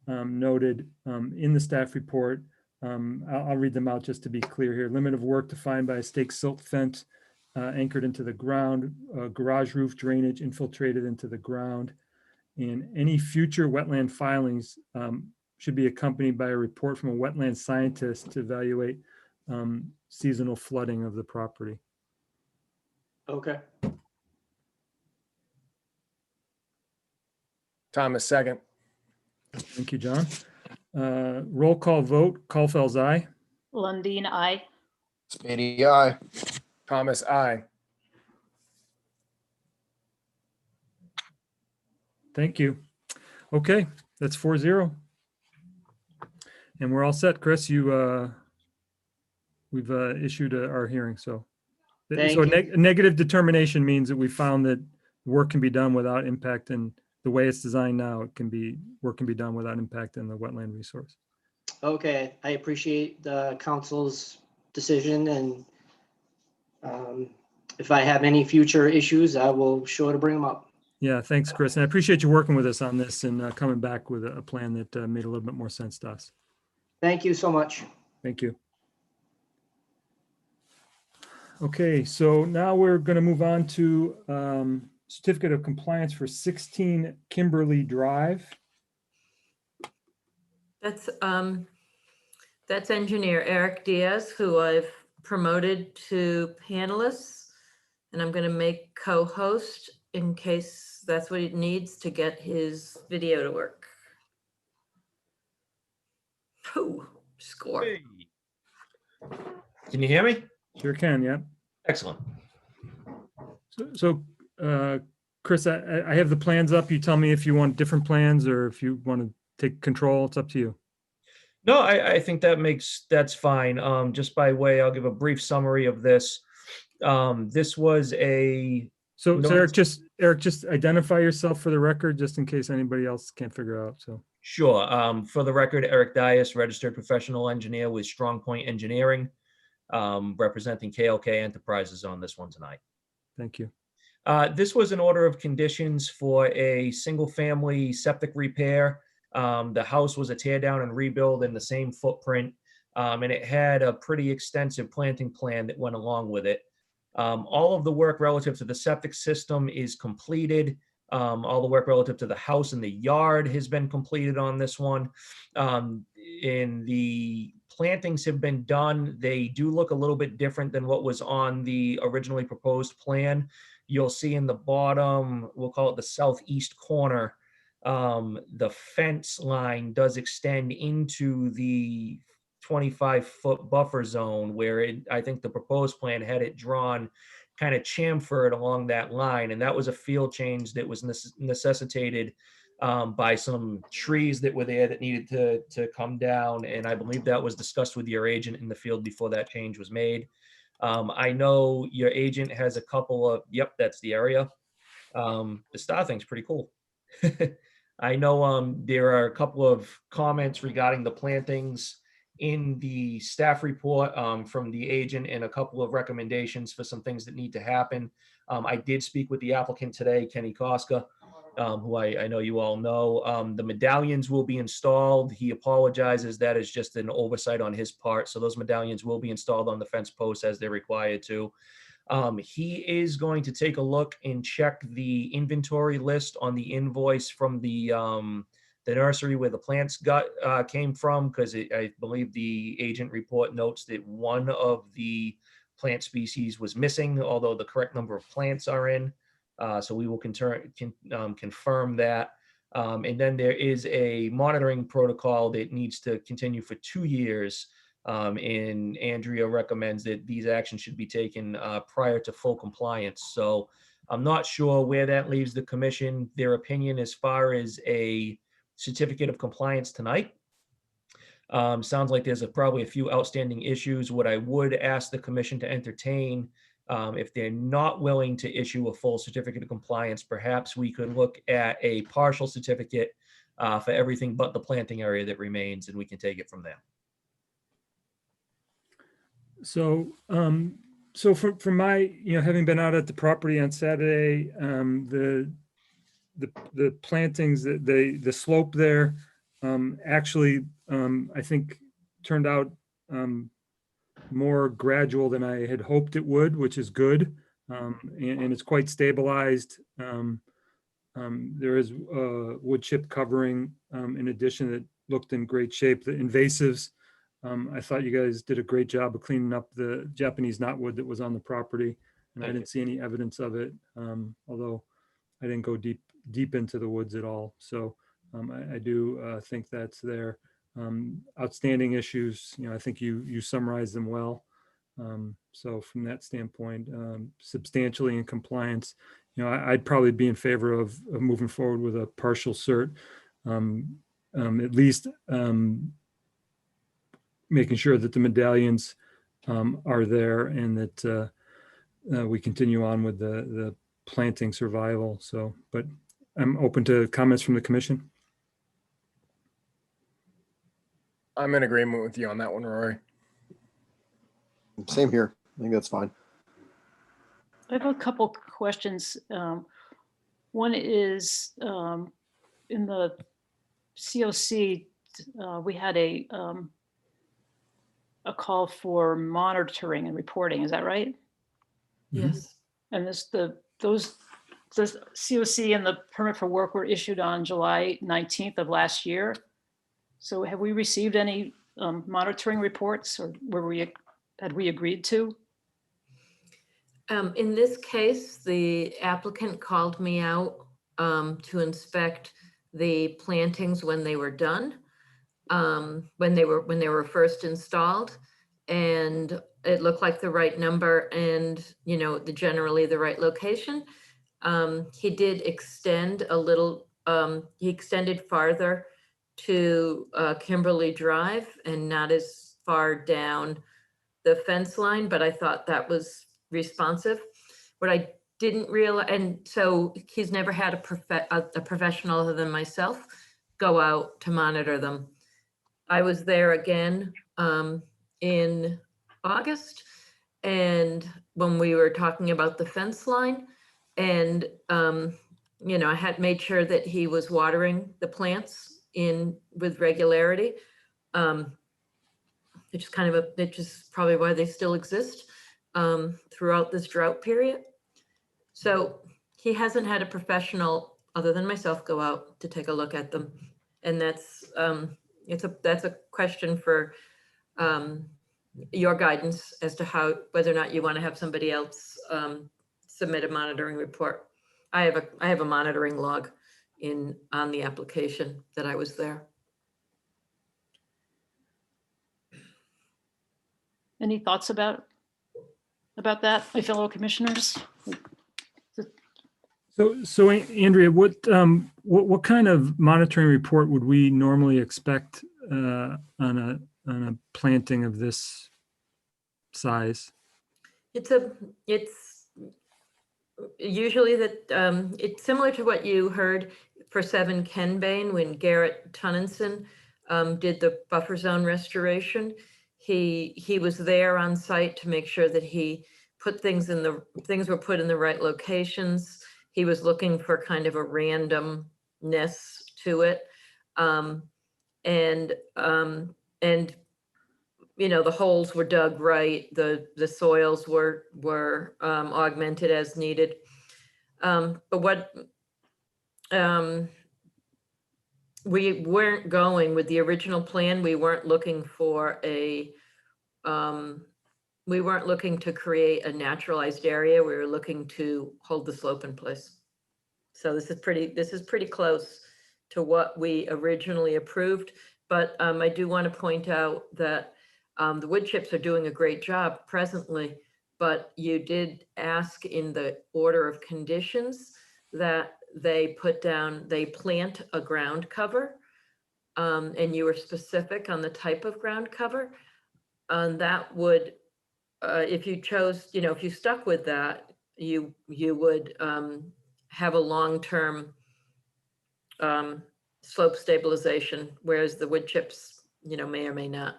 noted in the staff report. I'll read them out just to be clear here. Limit of work defined by a stake silt fence anchored into the ground, garage roof drainage infiltrated into the ground. And any future wetland filings should be accompanied by a report from a wetland scientist to evaluate seasonal flooding of the property. Okay. Thomas, second. Thank you, John. Roll call vote, Caulfield's aye. Lundin, I. Spady, aye. Thomas, I. Thank you. Okay, that's 4-0. And we're all set, Chris. We've issued our hearing, so. Thank So a you. negative determination means that we found that work can be done without impact, and the way it's designed now, work can be done without impact in the wetland resource. Okay, I appreciate the council's decision, and if I have any future issues, I will sure to bring them up. Yeah, thanks, Chris. And I appreciate you working with us on this and coming back with a plan that made a little bit more sense to us. Thank you so much. Thank you. Okay, so now we're going to move on to certificate of compliance for 16 Kimberly Drive. That's engineer Eric Diaz, who I've promoted to panelist, and I'm going to make co-host in case that's what he needs to get his video to work. Pooh, score. Can you hear me? Sure can, yeah. Excellent. So Chris, I have the plans up. You tell me if you want different plans or if you want to take control. It's up to you. No, I think that's fine. Just by way, I'll give a brief summary of this. This was a So No. Eric, just identify yourself for the record, just in case anybody else can't figure out. So Sure. For the record, Eric Dias, registered professional engineer with Strong Point Engineering, representing KLK Enterprises on this one tonight. thank you. This was an order of conditions for a single-family septic repair. The house was a tear down and rebuild in the same footprint, and it had a pretty extensive planting plan that went along with it. All of the work relative to the septic system is completed. All the work relative to the house and the yard has been completed on this one. And the plantings have been done. They do look a little bit different than what was on the originally proposed plan. You'll see in the bottom, we'll call it the southeast corner, the fence line does extend into the 25-foot buffer zone where I think the proposed plan had it drawn kind of chamfered along that line. And that was a field change that was necessitated by some trees that were there that needed to come down. And I believe that was discussed with your agent in the field before that change was made. I know your agent has a couple of, yep, that's the area. The star thing's pretty cool. I know there are a couple of comments regarding the plantings in the staff report from the agent and a couple of recommendations for some things that need to happen. I did speak with the applicant today, Kenny Koska, who I know you all know. The medallions will be installed. He apologizes. That is just an oversight on his part. So those medallions will be installed on the fence posts as they're required to. He is going to take a look and check the inventory list on the invoice from the nursery where the plants came from, because I believe the agent report notes that one of the plant species was missing, although the correct number of plants are in. So we will confirm that. And then there is a monitoring protocol that needs to continue for 2 years. And Andrea recommends that these actions should be taken prior to full compliance. So I'm not sure where that leaves the commission. Their opinion as far as a certificate of compliance tonight. Sounds like there's probably a few outstanding issues. What I would ask the commission to entertain, if they're not willing to issue a full certificate of compliance, perhaps we could look at a partial certificate for everything but the planting area that remains, and we can take it from there. So, so from my, having been out at the property on Saturday, the plantings, the slope there, actually, I think turned out more gradual than I had hoped it would, which is good, and it's quite stabilized. There is wood chip covering in addition that looked in great shape. The invasives, I thought you guys did a great job of cleaning up the Japanese knotwood that was on the property, and I didn't see any evidence of it, although I didn't go deep deep into the woods at all. So I do think that's there. Outstanding issues, I think you summarized them well. So from that standpoint, substantially in compliance, I'd probably be in favor of moving forward with a partial cert, at least making sure that the medallions are there and that we continue on with the planting survival. So, but I'm open to comments from the commission. I'm in agreement with you on that one, Rory. Same here. I think that's fine. I have a couple questions. One is in the COC, we had a call for monitoring and reporting. Is that right? Yes. And the COC and the permit for work were issued on July 19th of last year. So have we received any monitoring reports, or had we agreed to? In this case, the applicant called me out to inspect the plantings when they were done, when they were first installed, and it looked like the right number and generally the right location. He did extend a little. He extended farther to Kimberly Drive and not as far down the fence line, but I thought that was responsive. What I didn't realize, and so he's never had a professional other than myself go out to monitor them. I was there again in August, and when we were talking about the fence line, and I had made sure that he was watering the plants with regularity, which is probably why they still exist throughout this drought period. So he hasn't had a professional other than myself go out to take a look at them, and that's a question for your guidance as to whether or not you want to have somebody else submit a monitoring report. I have a monitoring log on the application that I was there. Any thoughts about that, my fellow commissioners? So Andrea, what kind of monitoring report would we normally expect on a planting of this size? It's usually that it's similar to what you heard for 7 Kenbane when Garrett Tunninson did the buffer zone restoration. He was there on site to make sure that he put things were put in the right locations. He was looking for kind of a randomness to it. And the holes were dug right. The soils were augmented as needed. But what we weren't going with the original plan, we weren't looking to create a naturalized area. We were looking to hold the slope in place. So this is pretty close to what we originally approved. But I do want to point out that the wood chips are doing a great job presently, but you did ask in the order of conditions that they plant a ground cover, and you were specific on the type of ground cover. That would, if you chose, if you stuck with that, you would have a long-term slope stabilization, whereas the wood chips, may or may not.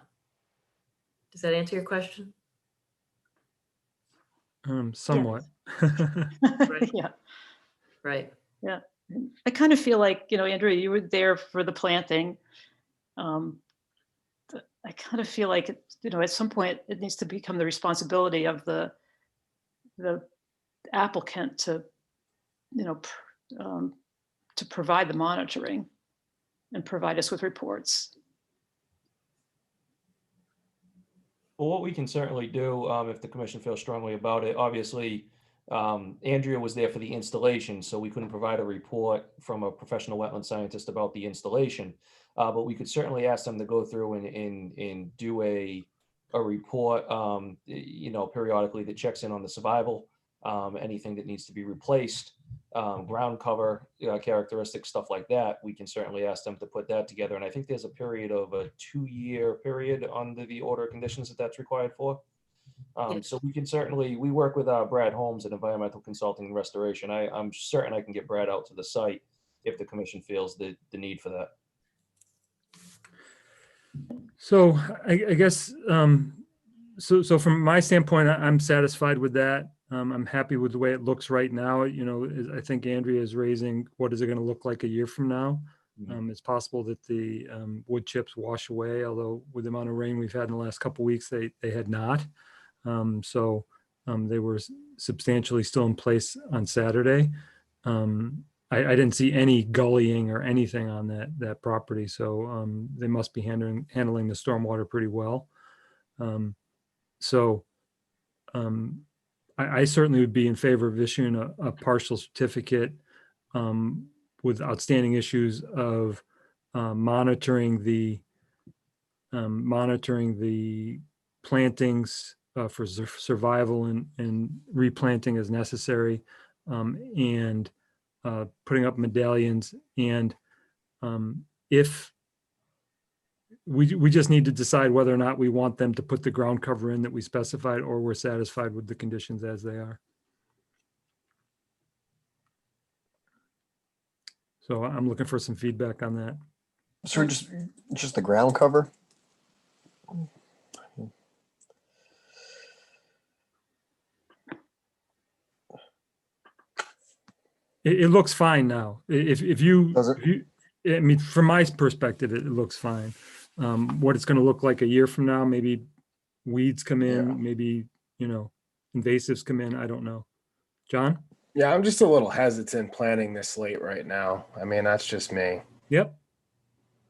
Does that answer your question? Somewhat. Right. Yeah. Right. Yeah. I kind of feel like, Andrea, you were there for the planting. I kind of feel like, at some point it needs to become the responsibility of the applicant to provide the monitoring and provide us with reports. Well, what we can certainly do, if the commission feels strongly about it, obviously, Andrea was there for the installation, so we couldn't provide a report from a professional wetland scientist about the installation. But we could certainly ask them to go through and do a report, periodically that checks in on the survival, anything that needs to be replaced, ground cover, characteristics, stuff like that. We can certainly ask them to put that together. And I think there's a period of a 2-year period under the order of conditions that's required for. Yes. So we can certainly, we work with Brad Holmes at Environmental Consulting and Restoration. I'm certain I can get Brad out to the site if the commission feels the need for that. So I guess, so from my standpoint, I'm satisfied with that. I'm happy with the way it looks right now. I think Andrea is raising, what is it going to look like a year from now? It's possible that the wood chips wash away, although with the amount of rain we've had in the last couple of weeks, they had not. So they were substantially still in place on Saturday. I didn't see any gullying or anything on that property, so they must be handling the stormwater pretty well. I certainly would be in favor of issuing a partial certificate with outstanding issues of monitoring the plantings for survival and replanting as necessary, and putting up medallions. And if we just need to decide whether or not we want them to put the ground cover in that we specified, or we're satisfied with the conditions as they are. So I'm looking for some feedback on that. So just the ground cover? It looks fine now. If you, Does it? I mean, from my perspective, it looks fine. What it's going to look like a year from now, maybe weeds come in, Yeah. maybe, invasives come in. I don't know. John? Yeah, I'm just a little hesitant planting this late right now. I mean, that's just me. Yep.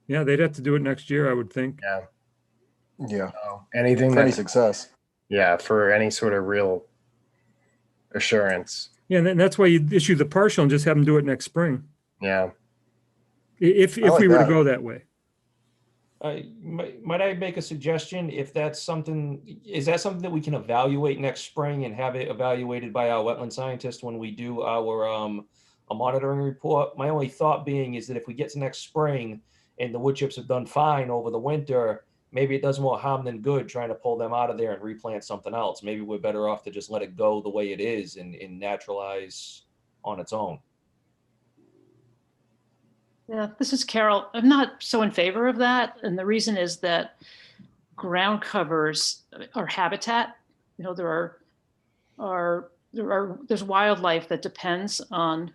Yeah, they'd have to do it next year, I would think. Yeah. Yeah. So anything For any that, success. yeah, for any sort of real assurance. Yeah, and that's why you issue the partial and just have them do it next spring. Yeah. If I like we were to that. go that way. Might I make a suggestion? If that's something, is that something that we can evaluate next spring and have it evaluated by our wetland scientist when we do our a monitoring report? My only thought being is that if we get to next spring and the wood chips have done fine over the winter, maybe it does more harm than good trying to pull them out of there and replant something else. Maybe we're better off to just let it go the way it is and naturalize on its own. Yeah, this is Carol. I'm not so in favor of that. And the reason is that ground covers are habitat. There's wildlife that depends on,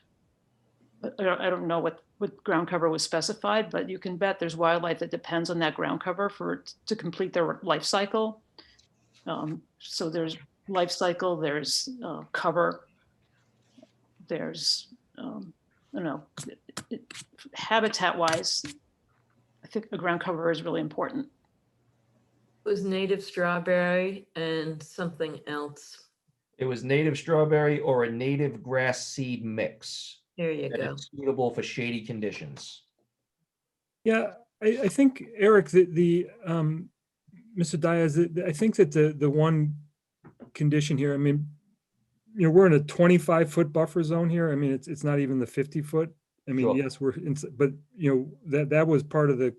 I don't know what ground cover was specified, but you can bet there's wildlife that depends on that ground cover to complete their life cycle. So there's life cycle, there's cover, there's, I don't know, habitat wise, I think a ground cover is really important. It was native strawberry and something else. It was native strawberry or a native grass seed mix. There you That go. is suitable for shady conditions. Yeah, I think, Eric, the Mr. Diaz, I think that the one condition here, I mean, we're in a 25-foot buffer zone here. I mean, it's not even the 50-foot. I mean, Sure. yes, we're in, but that was part of the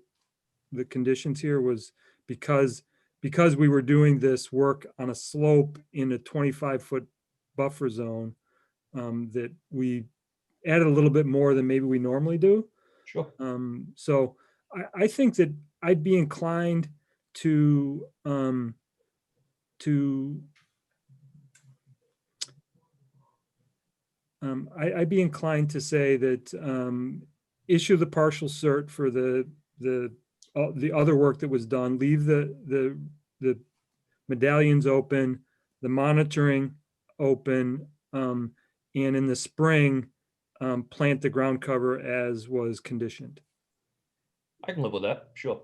conditions here, was because we were doing this work on a slope in a 25-foot buffer zone, that we added a little bit more than maybe we normally do. Sure. So I think that I'd be inclined to I'd be inclined to say that issue the partial cert for the other work that was done, leave the medallions open, the monitoring open, and in the spring, plant the ground cover as was conditioned. I can live with that. Sure.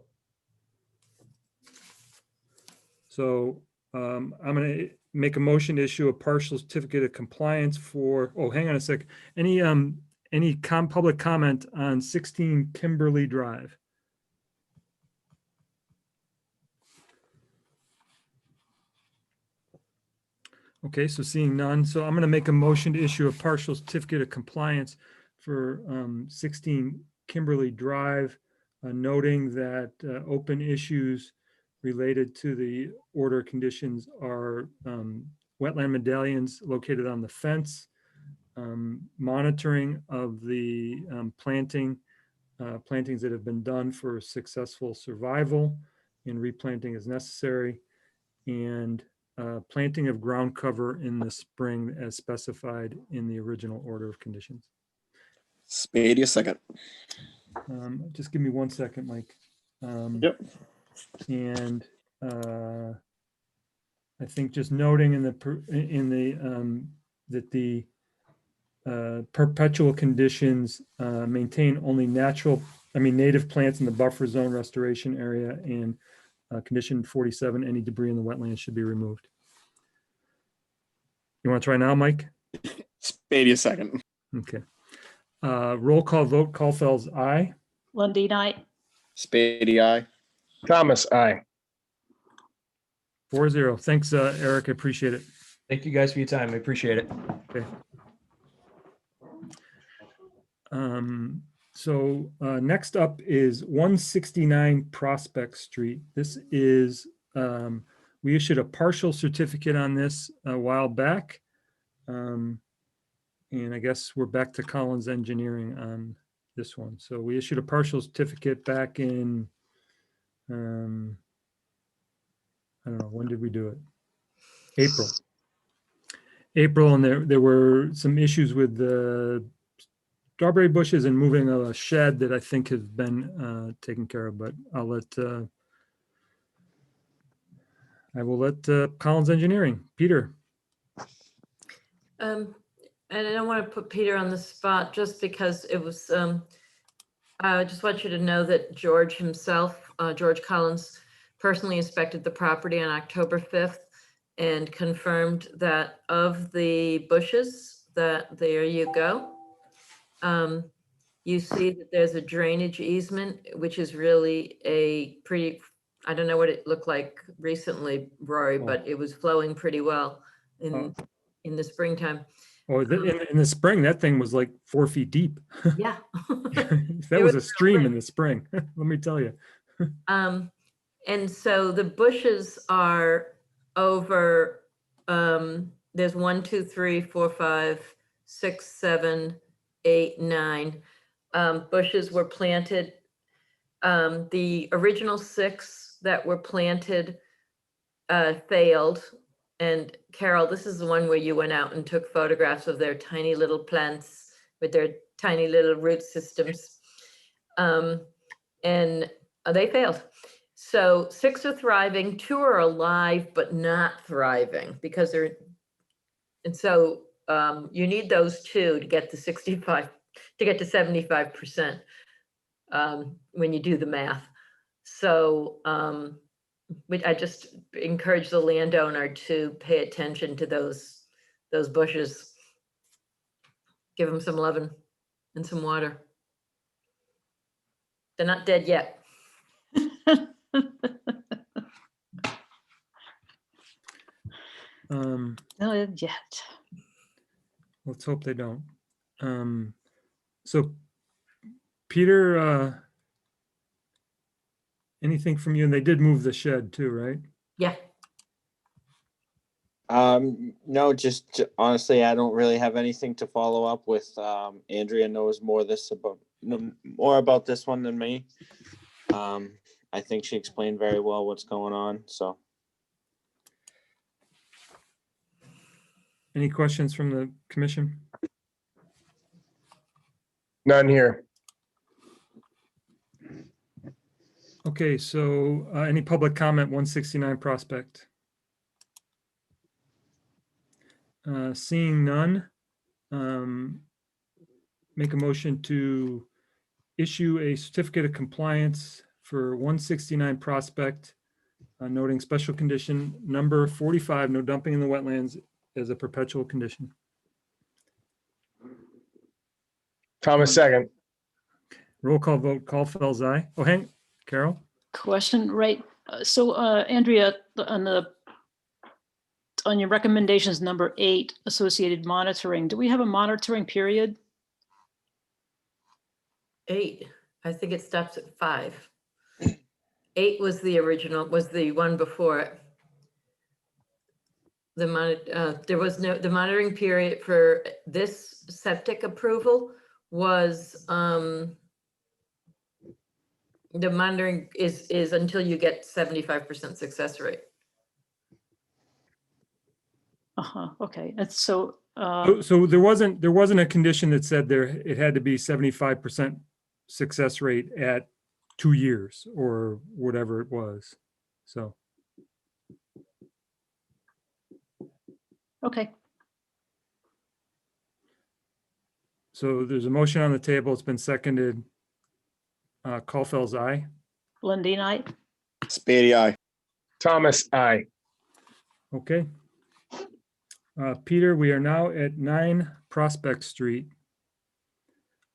So I'm gonna make a motion to issue a partial certificate of compliance for, oh, hang on a sec. Any public comment on 16 Kimberly Drive? Okay, so seeing none, so I'm gonna make a motion to issue a partial certificate of compliance for 16 Kimberly Drive, noting that open issues related to the order conditions are wetland medallions located on the fence, monitoring of the plantings that have been done for successful survival, and replanting as necessary, and planting of ground cover in the spring as specified in the original order of conditions. Spady, a second. Just give me 1 second, Mike. Yep. And I think just noting that the perpetual conditions maintain only native plants in the buffer zone restoration area, and condition 47, any debris in the wetlands should be removed. You want to try now, Mike? Spady, a second. Okay. Roll call vote, Caulfield's aye. Lundy night. Spady, aye. Thomas, aye. 4-0. Thanks, Eric. I appreciate it. Thank you guys for your time. I appreciate it. Okay. So next up is 169 Prospect Street. This is, we issued a partial certificate on this a while back. And I guess we're back to Collins Engineering on this one. So we issued a partial certificate back in, I don't know, when did we do it? April, and there were some issues with the strawberry bushes and moving a shed that I think has been taken care of, but I will let Collins Engineering, Peter. And I don't want to put Peter on the spot just because it was, I just want you to know that George himself, George Collins, personally inspected the property on October 5th and confirmed that of the bushes, that there you go. You see that there's a drainage easement, which is really a pretty, I don't know what it looked like recently, Rory, but it was flowing pretty well in the springtime. Oh, in the spring, that thing was like 4 feet deep. Yeah. That was a stream in the spring, let me tell you. And so the bushes are over, there's 1, 2, 3, 4, 5, 6, 7, 8, 9 bushes were planted. The original 6 that were planted failed. And Carol, this is the one where you went out and took photographs of their tiny little plants with their tiny little root systems. And they failed. So 6 are thriving, 2 are alive, but not thriving because they're, and so you need those 2 to get to 65, to get to 75% when you do the math. So I just encourage the landowner to pay attention to those bushes. Give them some loving and some water. They're not dead yet. Not yet. Let's hope they don't. So Peter, anything from you? And they did move the shed too, right? Yeah. No, just honestly, I don't really have anything to follow up with. Andrea knows more about this one than me. I think she explained very well what's going on. So, Any questions from the commission? None here. Okay, so any public comment, 169 Prospect? Seeing none, make a motion to issue a certificate of compliance for 169 Prospect noting special condition number 45, no dumping in the wetlands as a perpetual condition. Thomas, second. Roll call vote, Caulfield's aye. Oh, Carol? Question, right? So Andrea, on your recommendations, number 8, associated monitoring, do we have a monitoring period? 8, I think it stops at 5. 8 was the original, was the one before it. The monitoring period for this septic approval was, the monitoring is until you get 75% success rate. Okay, and so, So there wasn't a condition that said it had to be 75% success rate at 2 years or whatever it was. So, okay, so there's a motion on the table. It's been seconded. Caulfield's aye. Lundin, aye. Spady, aye. Thomas, aye. Okay. Peter, we are now at 9 Prospect Street.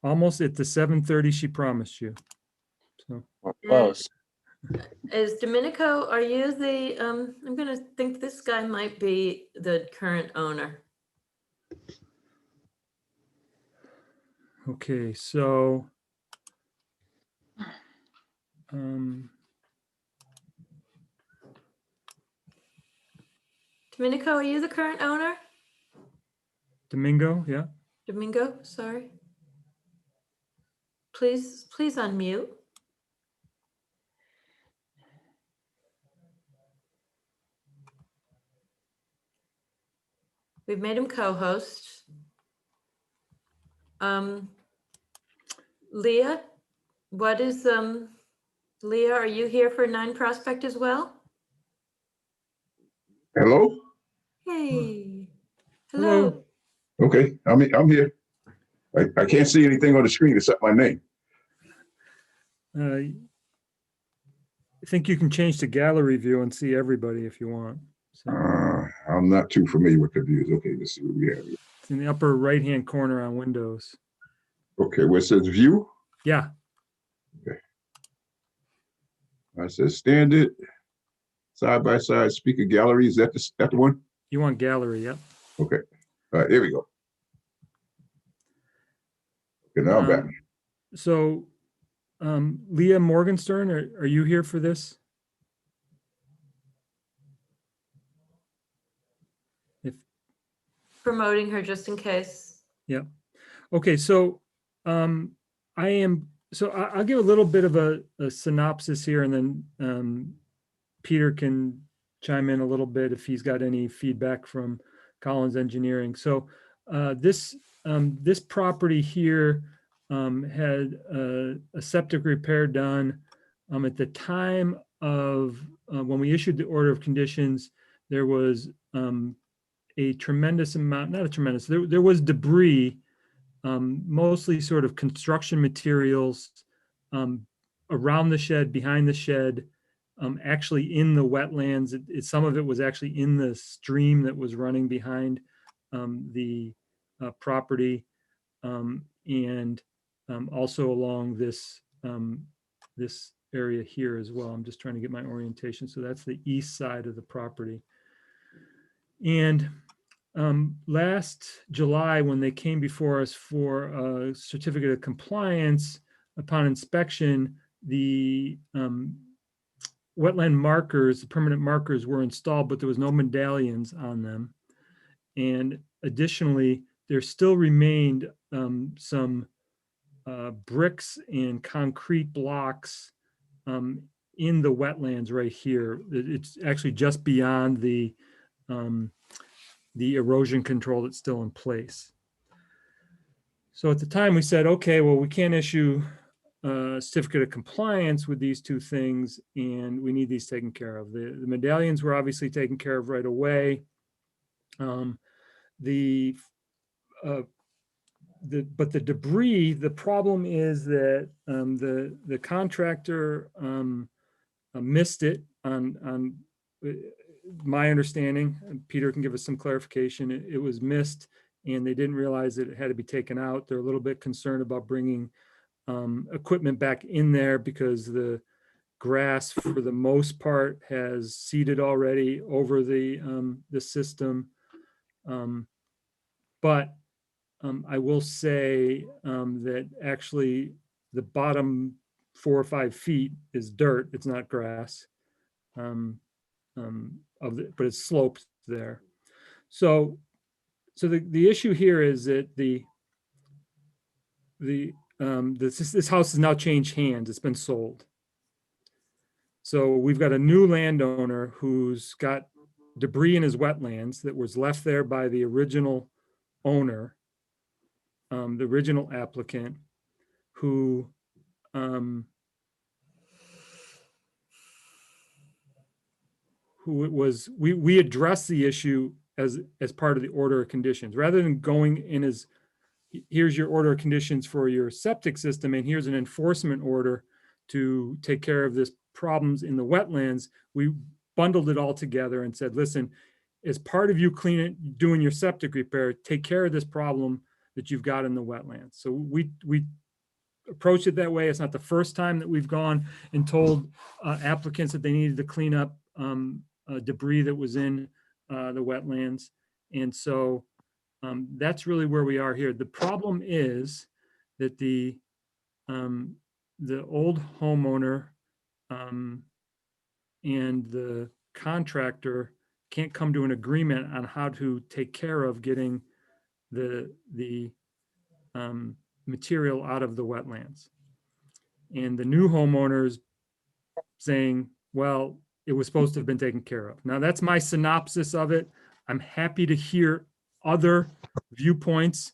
Almost at the 7:30 she promised you. So, Close. Is Domenico, are you the, I'm gonna think this guy might be the current owner. okay, so. Domenico, are you the current owner? Domingo, yeah. Domingo, sorry. Please unmute. We've made him co-host. Leah, what is, Leah, are you here for 9 Prospect as well? Hello? Hey, Hello. hello. Okay, I'm here. I can't see anything on the screen except my name. I think you can change to gallery view and see everybody if you want. So I'm not too familiar with the views. Okay, let's see what we have here. it's in the upper right-hand corner on Windows. Okay, where it says view, Yeah, it says standard, side by side speaker gallery. Is that the one? you want gallery, yep. Okay, all right, here we go. Okay, now I'm back. So, Leah Morgenstern, are you here for this? If Promoting her just in case. yeah, okay. So, I'll give a little bit of a synopsis here, and then Peter can chime in a little bit if he's got any feedback from Collins Engineering. So, this property here had a septic repair done. At the time of when we issued the order of conditions, there was a tremendous amount, not a tremendous, there was debris, mostly sort of construction materials around the shed, behind the shed, actually in the wetlands. Some of it was actually in the stream that was running behind the property, and also along this this area here as well. I'm just trying to get my orientation. So that's the east side of the property. And last July, when they came before us for a certificate of compliance, upon inspection, the wetland markers, the permanent markers were installed, but there was no medallions on them. And additionally, there still remained some bricks and concrete blocks in the wetlands right here. It's actually just beyond the erosion control that's still in place. So at the time we said, okay, well, we can't issue a certificate of compliance with these two things, and we need these taken care of. The medallions were obviously taken care of right away. But the debris, the problem is that the contractor missed it on my understanding, and Peter can give us some clarification, it was missed and they didn't realize that it had to be taken out. They're a little bit concerned about bringing equipment back in there because the grass for the most part has seeded already over the system. But I will say that actually the bottom 4 or 5 feet is dirt. It's not grass. But it's sloped there. So the issue here is that this house has now changed hands. It's been sold. So we've got a new landowner who's got debris in his wetlands that was left there by the original owner, the original applicant, who it was, we addressed the issue as part of the order of conditions, rather than going in as, here's your order of conditions for your septic system, and here's an enforcement order to take care of this problems in the wetlands. We bundled it all together and said, listen, as part of you doing your septic repair, take care of this problem that you've got in the wetlands. So we approach it that way. It's not the first time that we've gone and told applicants that they needed to clean up debris that was in the wetlands. And so that's really where we are here. The problem is that the old homeowner and the contractor can't come to an agreement on how to take care of getting the material out of the wetlands. And the new homeowners saying, well, it was supposed to have been taken care of. Now that's my synopsis of it. I'm happy to hear other viewpoints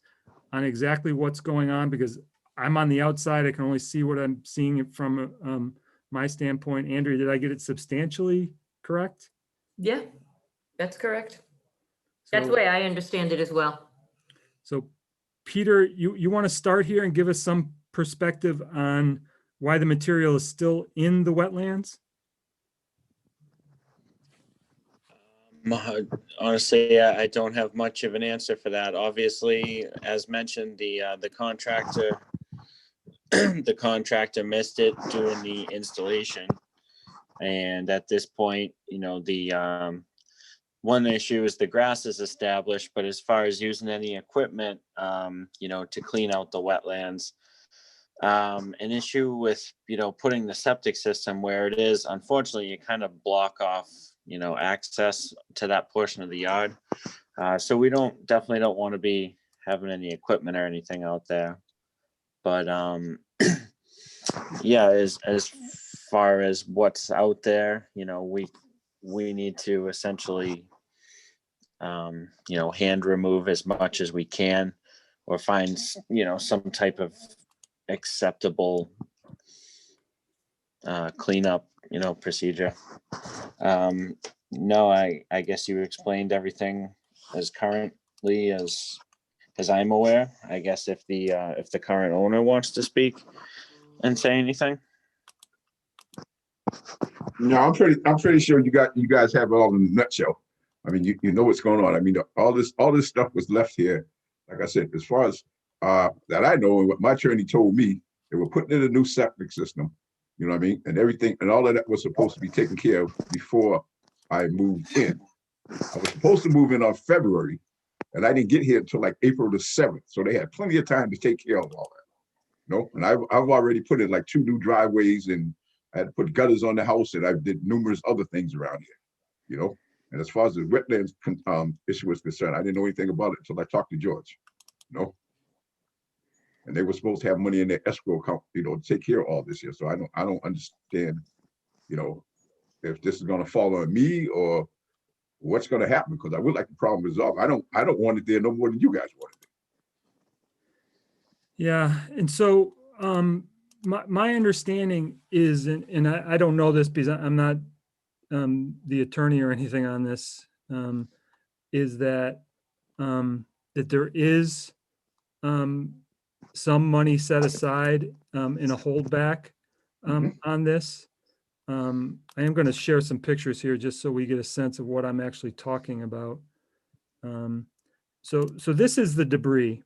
on exactly what's going on, because I'm on the outside. I can only see what I'm seeing it from my standpoint. Andrea, did I get it substantially correct? Yeah, that's correct. That's the So- way I understand it as well. So Peter, you want to start here and give us some perspective on why the material is still in the wetlands? Honestly, I don't have much of an answer for that. Obviously, as mentioned, the contractor the contractor missed it during the installation, and at this point, you know, the one issue is the grass is established, but as far as using any equipment, you know, to clean out the wetlands, an issue with, you know, putting the septic system where it is, unfortunately, you kind of block off, you know, access to that portion of the yard. So we definitely don't want to be having any equipment or anything out there. But yeah, as far as what's out there, you know, we need to essentially, you know, hand remove as much as we can, or find, you know, some type of acceptable cleanup, you know, procedure. No, I guess you explained everything as currently as I'm aware. I guess if the current owner wants to speak and say anything. No, I'm pretty sure you guys have it all in a nutshell. I mean, you know what's going on. I mean, all this stuff was left here. Like I said, as far as that I know, and what my attorney told me, they were putting in a new septic system, you know what I mean? And everything, and all of that was supposed to be taken care of before I moved in. I was supposed to move in on February, and I didn't get here until like April the 7th. So they had plenty of time to take care of all that, you know? And I've already put in like 2 new driveways, and I had to put gutters on the house, and I did numerous other things around here, you know? And as far as the wetlands issue was concerned, I didn't know anything about it until I talked to George, you know? And they were supposed to have money in their escrow account, you know, to take care of all this here. So I don't understand, you know, if this is going to fall on me or what's going to happen, because I would like the problem resolved. I don't want it there no more than you guys want it there. Yeah, and so my understanding is, and I don't know this because I'm not the attorney or anything on this, is that that there is some money set aside in a holdback on this. I am going to share some pictures here just so we get a sense of what I'm actually talking about. So this is the debris.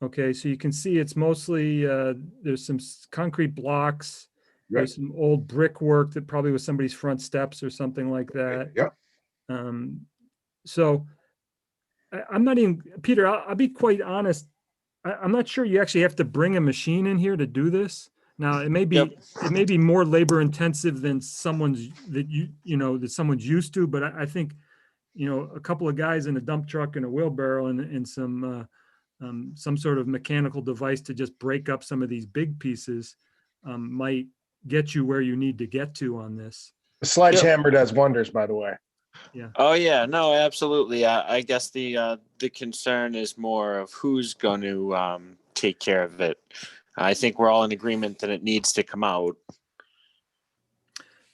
Okay, so you can see it's mostly, there's some concrete blocks. Right. There's some old brickwork that probably was somebody's front steps or something like that. Yep. So I'm not even, Peter, I'll be quite honest. I'm not sure you actually have to bring a machine in here to do this. Now, it may be, Yep. it may be more labor intensive than someone's that someone's used to, but I think, a couple of guys in a dump truck and a wheelbarrow and some sort of mechanical device to just break up some of these big pieces might get you where you need to get to on this. The sledgehammer does wonders, by the way. Oh yeah, no, absolutely. I guess the concern is more of who's going to take care of it. I think we're all in agreement that it needs to come out.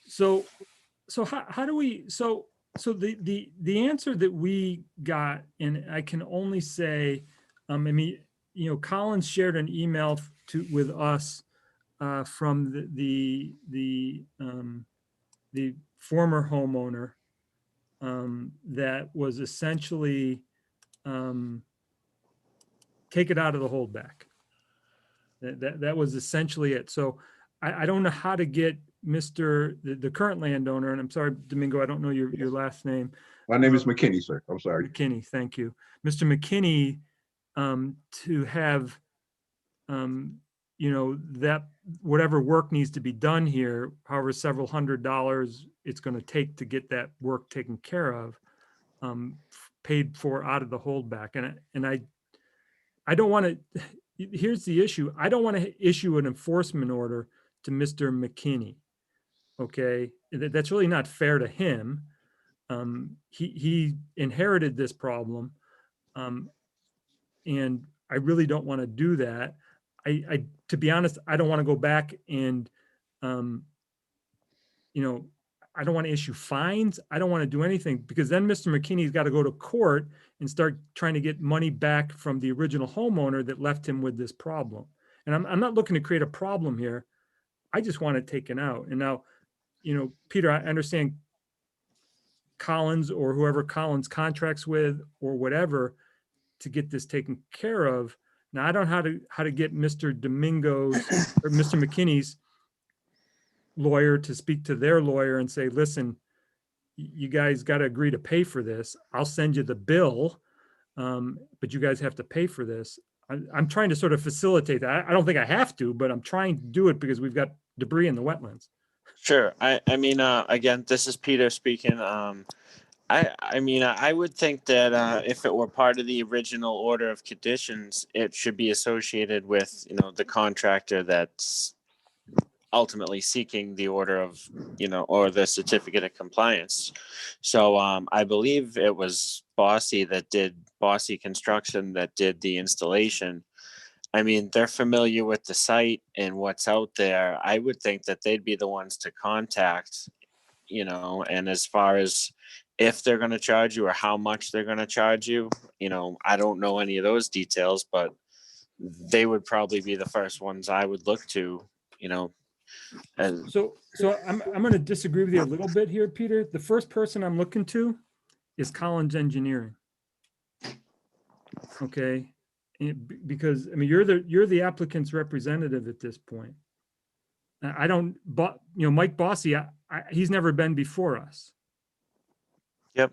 So how do we, so the answer that we got, and I can only say, Collins shared an email with us from the former homeowner that was essentially take it out of the holdback. That was essentially it. So I don't know how to get the current landowner, and I'm sorry, Domingo, I don't know your last name. My name is McKinney, sir. I'm sorry. McKinney, thank you. Mr. McKinney, to have, that whatever work needs to be done here, however several $100s it's going to take to get that work taken care of, paid for out of the holdback. And I don't want to, here's the issue. I don't want to issue an enforcement order to Mr. McKinney. Okay. That's really not fair to him. He inherited this problem. And I really don't want to do that. To be honest, I don't want to go back and, I don't want to issue fines. I don't want to do anything because then Mr. McKinney's got to go to court and start trying to get money back from the original homeowner that left him with this problem. And I'm not looking to create a problem here. I just want it taken out. And now, Peter, I understand Collins or whoever Collins contracts with or whatever to get this taken care of. Now, I don't know how to get Mr. Domingo's or Mr. McKinney's lawyer to speak to their lawyer and say, listen, you guys got to agree to pay for this. I'll send you the bill, but you guys have to pay for this. I'm trying to sort of facilitate that. I don't think I have to, but I'm trying to do it because we've got debris in the wetlands. Sure. I mean, again, this is Peter speaking. I would think that if it were part of the original order of conditions, it should be associated with, the contractor that's ultimately seeking the order of, or the certificate of compliance. So I believe it was Bossy Construction that did the installation. I mean, they're familiar with the site and what's out there. I would think that they'd be the ones to contact, and as far as if they're going to charge you or how much they're going to charge you, I don't know any of those details, but they would probably be the first ones I would look to, So I'm going to disagree with you a little bit here, Peter. The first person I'm looking to is Collins Engineering. Okay. Because you're the applicant's representative at this point. I don't, but Mike Bossy, he's never been before us. Yep.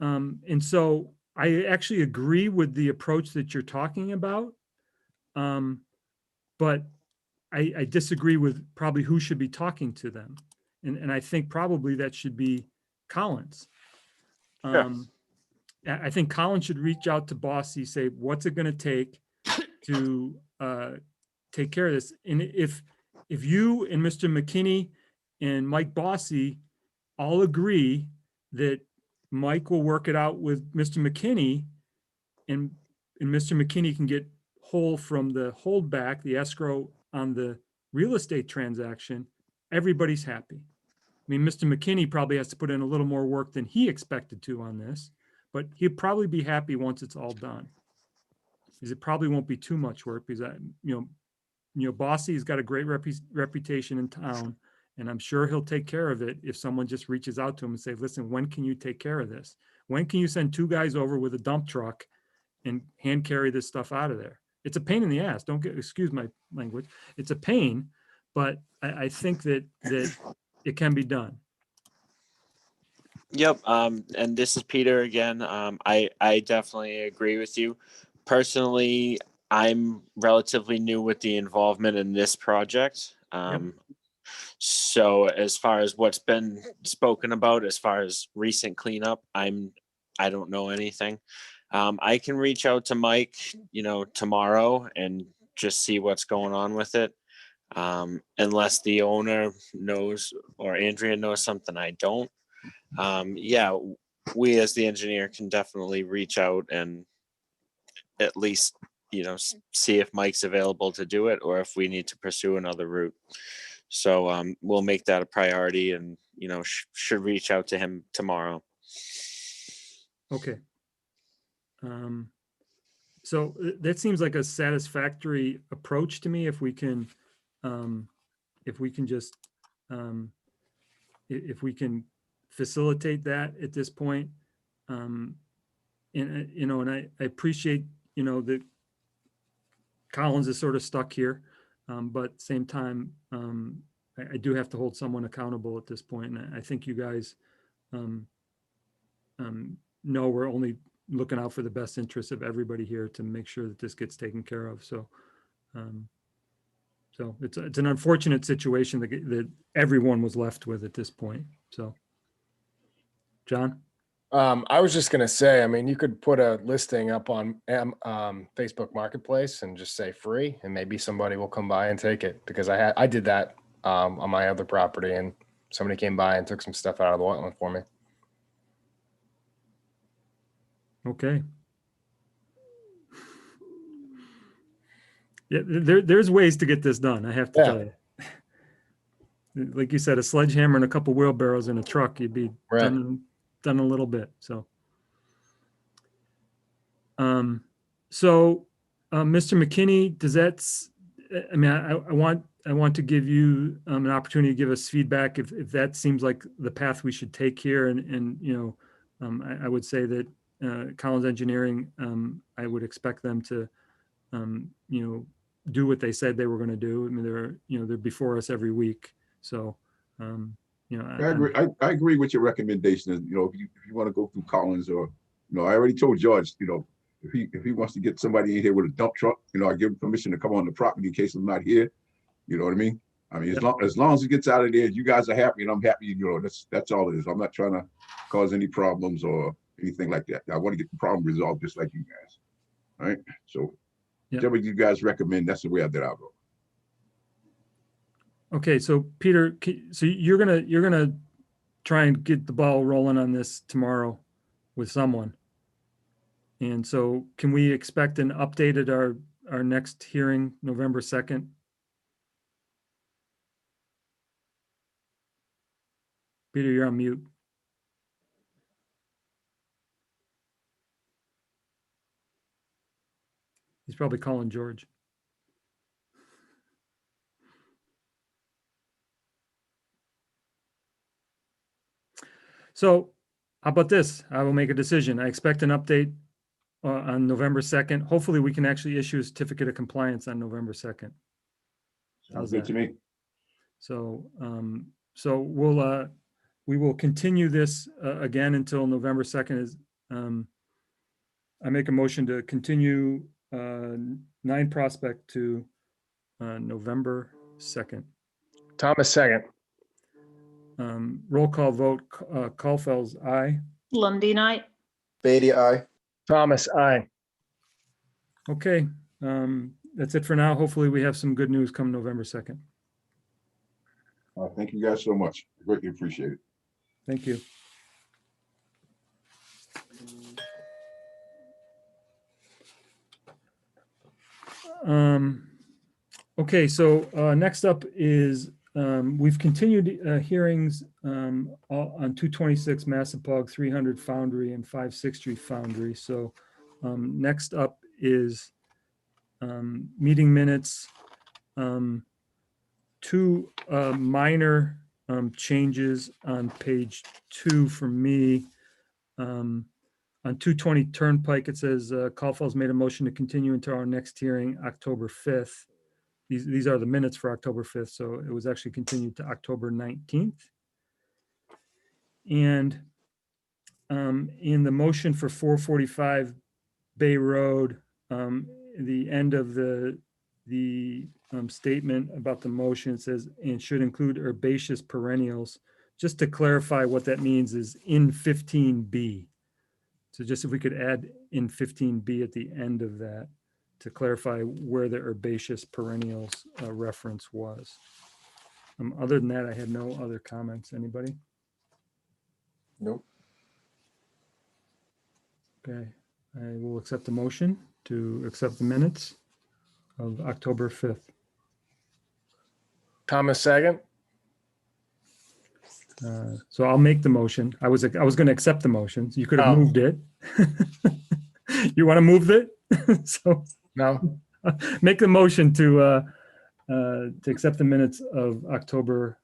And so I actually agree with the approach that you're talking about. But I disagree with probably who should be talking to them. And I think probably that should be Collins. Sure. I think Collins should reach out to Bossy, say, what's it going to take to take care of this? And if you and Mr. McKinney and Mike Bossy all agree that Mike will work it out with Mr. McKinney and Mr. McKinney can get whole from the holdback, the escrow on the real estate transaction, everybody's happy. I mean, Mr. McKinney probably has to put in a little more work than he expected to on this, but he'll probably be happy once it's all done. Because it probably won't be too much work because Bossy's got a great reputation in town And I'm sure he'll take care of it if someone just reaches out to him and say, listen, when can you take care of this? When can you send 2 guys over with a dump truck and hand carry this stuff out of there? It's a pain in the ass. Excuse my language. It's a pain, but I think that it can be done. Yep. And this is Peter again. I definitely agree with you. Personally, I'm relatively new with the involvement in this project. So as far as what's been spoken about, as far as recent cleanup, I don't know anything. I can reach out to Mike, tomorrow and just see what's going on with it. Unless the owner knows or Andrea knows something I don't. Yeah, we as the engineer can definitely reach out and at least, see if Mike's available to do it or if we need to pursue another route. So we'll make that a priority and, should reach out to him tomorrow. Okay. So that seems like a satisfactory approach to me. If we can just, if we can facilitate that at this point. And I appreciate, that Collins is sort of stuck here. But at the same time, I do have to hold someone accountable at this point. And I think you guys know we're only looking out for the best interests of everybody here to make sure that this gets taken care of. So, so it's an unfortunate situation that everyone was left with at this point. So, John? I was just gonna say, I mean, you could put a listing up on Facebook Marketplace and just say free, and maybe somebody will come by and take it, because I did that on my other property, and somebody came by and took some stuff out of the wetland for me. Okay. Yeah, there's ways to get this done, I have to tell you. Like you said, a sledgehammer and a couple wheelbarrows in a truck, you'd be done in a little bit. So, Mr. McKinney, does that? I mean, I want to give you an opportunity to give us feedback if that seems like the path we should take here, and I would say that Collins Engineering, I would expect them to, do what they said they were going to do. I mean, they're before us every week. So, I agree with your recommendation. If you want to go through Collins, or I already told George, if he wants to get somebody in here with a dump truck, I give him permission to come on the property in case I'm not here. You know what I mean? I mean, as long as it gets out of there, you guys are happy and I'm happy. That's all it is. I'm not trying to cause any problems or anything like that. I want to get the problem resolved just like you guys. All right. So, whatever you guys recommend, that's the way that I'll go. Okay, so Peter, so you're gonna try and get the ball rolling on this tomorrow with someone. And so can we expect an update at our next hearing, November 2nd? Peter, you're on mute. He's probably calling George. So how about this? I will make a decision. I expect an update on November 2nd. Hopefully we can actually issue a certificate of compliance on November 2nd. Sounds good to me. So, we will continue this again until November 2nd is, I make a motion to continue 9 Prospect to November 2nd. Thomas, second. Roll call vote, Caulfield's aye. Lundy night. Beatty, aye. Thomas, aye. Okay, that's it for now. Hopefully we have some good news come November 2nd. Thank you guys so much. Greatly appreciate it. Thank you. Okay, so next up is we've continued hearings on 226 Massapog, 300 Foundry, and 5 6th Street Foundry. So next up is meeting minutes, 2 minor changes on page 2 for me. On 220 Turnpike, it says Caulfield's made a motion to continue into our next hearing, October 5th. These are the minutes for October 5th, so it was actually continued to October 19th. And in the motion for 445 Bay Road, the end of the statement about the motion says, and should include herbaceous perennials. Just to clarify what that means is in 15B. So just if we could add in 15B at the end of that to clarify where the herbaceous perennials reference was. Other than that, I had no other comments. Anybody? Nope. Okay, I will accept the motion to accept the minutes of October 5th. Thomas, second. So I'll make the motion. I was going to accept the motion. You could have Oh. moved it. You want to move it? So No. make the motion to accept the minutes of October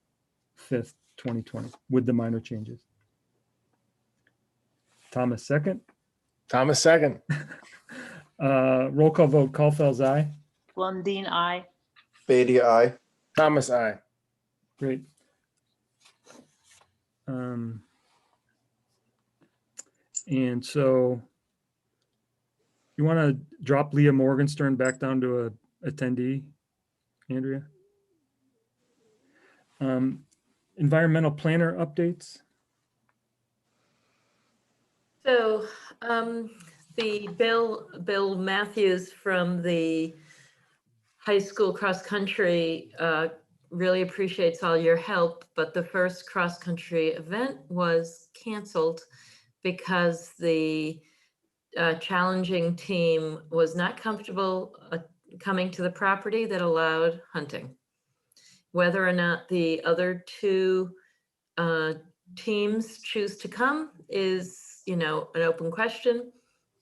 5th, 2020 with the minor changes. Thomas, second. Thomas, second. Roll call vote. Caulfield's aye. Blondine, I. Beatty, aye. Thomas, aye. Great. And so you want to drop Leah Morgenstern back down to a attendee, Andrea? Environmental planner updates. So the Bill Matthews from the high school cross country really appreciates all your help, but the first cross country event was canceled because the challenging team was not comfortable coming to the property that allowed hunting. Whether or not the other two teams choose to come is, an open question,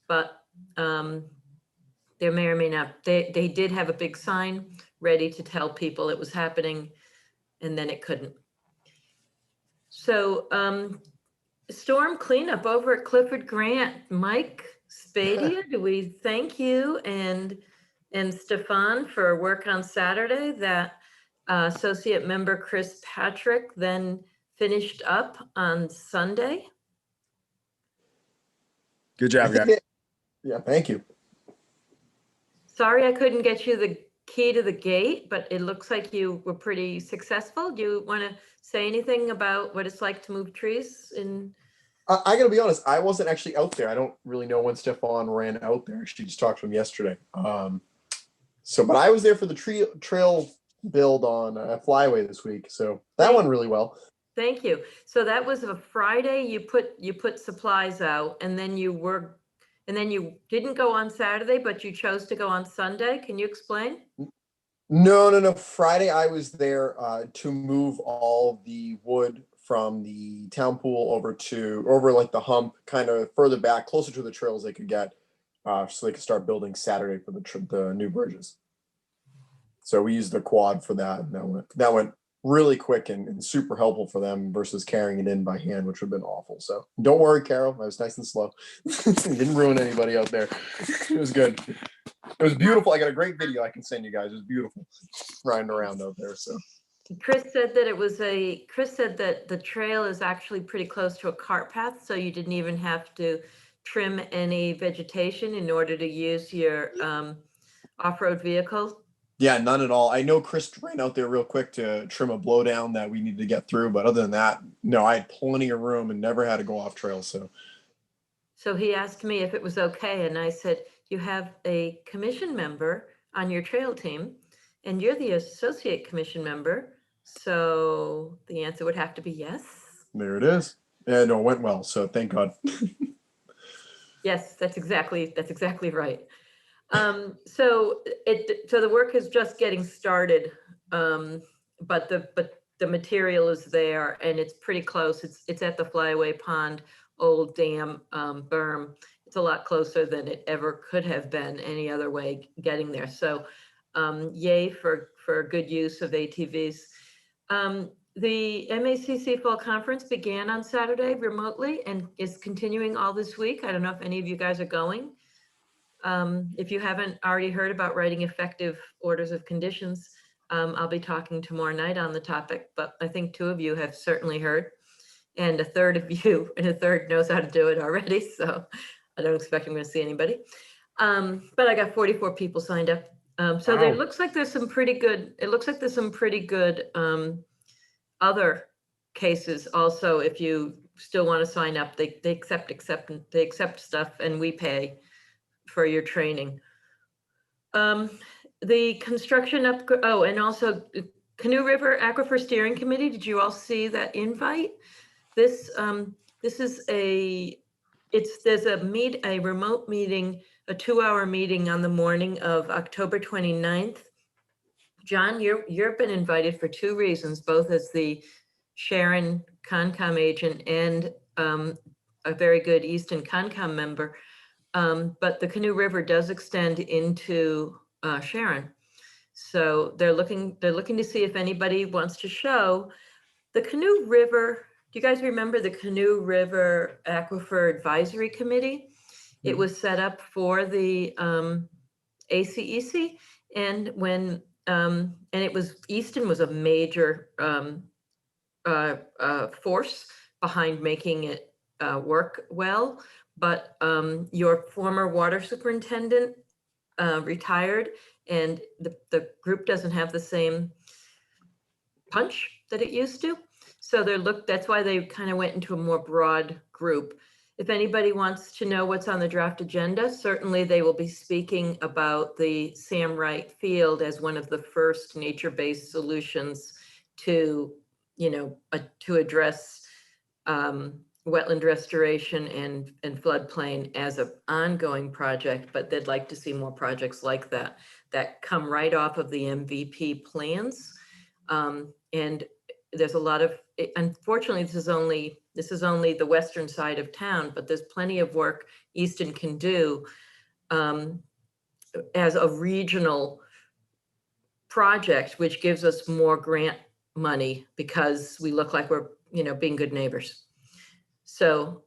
but there may or may not. They did have a big sign ready to tell people it was happening, and then it couldn't. So storm cleanup over at Clifford Grant. Mike Spadia, do we thank you and Stefan for work on Saturday that associate member Chris Patrick then finished up on Sunday. Good job, guys. Yeah, thank you. Sorry I couldn't get you the key to the gate, but it looks like you were pretty successful. Do you want to say anything about what it's like to move trees in? I gotta be honest, I wasn't actually out there. I don't really know when Stefan ran out there. She just talked to him yesterday. But I was there for the trail build on Flyway this week. So that went really well. Thank you. So that was a Friday. You put supplies out, and then you didn't go on Saturday, but you chose to go on Sunday. Can you explain? No. Friday I was there to move all the wood from the town pool over like the hump, kind of further back, closer to the trails they could get, so they could start building Saturday for the new bridges. So we used the quad for that, and that went really quick and super helpful for them versus carrying it in by hand, which would have been awful. So don't worry, Carol, I was nice and slow. Didn't ruin anybody out there. It was good. It was beautiful. I got a great video I can send you guys. It was beautiful riding around out there. So Chris said that the trail is actually pretty close to a cart path, so you didn't even have to trim any vegetation in order to use your off-road vehicle. yeah, none at all. I know Chris ran out there real quick to trim a blowdown that we needed to get through, but other than that, no, I had plenty of room and never had to go off trail. So he asked me if it was okay, and I said, you have a commission member on your trail team, and you're the associate commission member, so the answer would have to be yes. There it is. Yeah, no, it went well, so thank God. Yes, that's exactly right. So the work is just getting started, but the material is there and it's pretty close. It's at the Flyaway Pond old dam berm. It's a lot closer than it ever could have been any other way getting there. So yay for good use of ATVs. The MACC Fall Conference began on Saturday remotely and is continuing all this week. I don't know if any of you guys are going. If you haven't already heard about writing effective orders of conditions, I'll be talking tomorrow night on the topic, but I think 2 of you have certainly heard. And a third knows how to do it already. So I don't expect I'm going to see anybody. But I got 44 people signed up. So there Wow. looks like there's some pretty good, other cases also. If you still want to sign up, they accept stuff and we pay for your training. The construction and also Canoe River Aquifer Steering Committee. Did you all see that invite? This is there's a remote meeting, a 2-hour meeting on the morning of October 29th. John, you've been invited for 2 reasons, both as the Sharon Concom agent and a very good Easton Concom member. But the Canoe River does extend into Sharon. So they're looking to see if anybody wants to show. The Canoe River, do you guys remember the Canoe River Aquifer Advisory Committee? It was set up for the ACEC, and when and it was, Easton was a major force behind making it work well, but your former water superintendent retired, and the group doesn't have the same punch that it used to. So that's why they kind of went into a more broad group. If anybody wants to know what's on the draft agenda, certainly they will be speaking about the Sam Wright Field as one of the first nature-based solutions to, to address wetland restoration and floodplain as an ongoing project, but they'd like to see more projects like that come right off of the MVP plans. And there's a lot of, unfortunately, this is only the western side of town, but there's plenty of work Easton can do as a regional project, which gives us more grant money because we look like we're, being good neighbors. So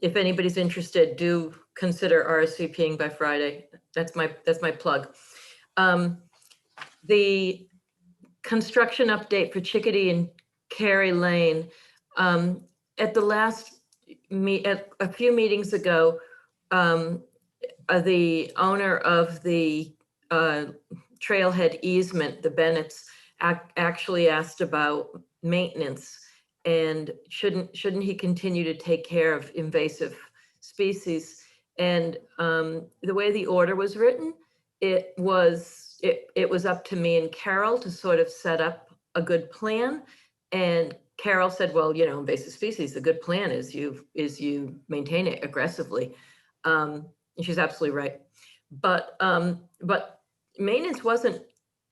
if anybody's interested, do consider RSVPing by Friday. That's my plug. The construction update for Chickadee and Carrie Lane. At the last a few meetings ago, the owner of the trailhead easement, the Bennett's, actually asked about maintenance and shouldn't he continue to take care of invasive species. And the way the order was written, it was up to me and Carol to sort of set up a good plan. And Carol said, well, invasive species, the good plan is you maintain it aggressively. And she's absolutely right. But maintenance wasn't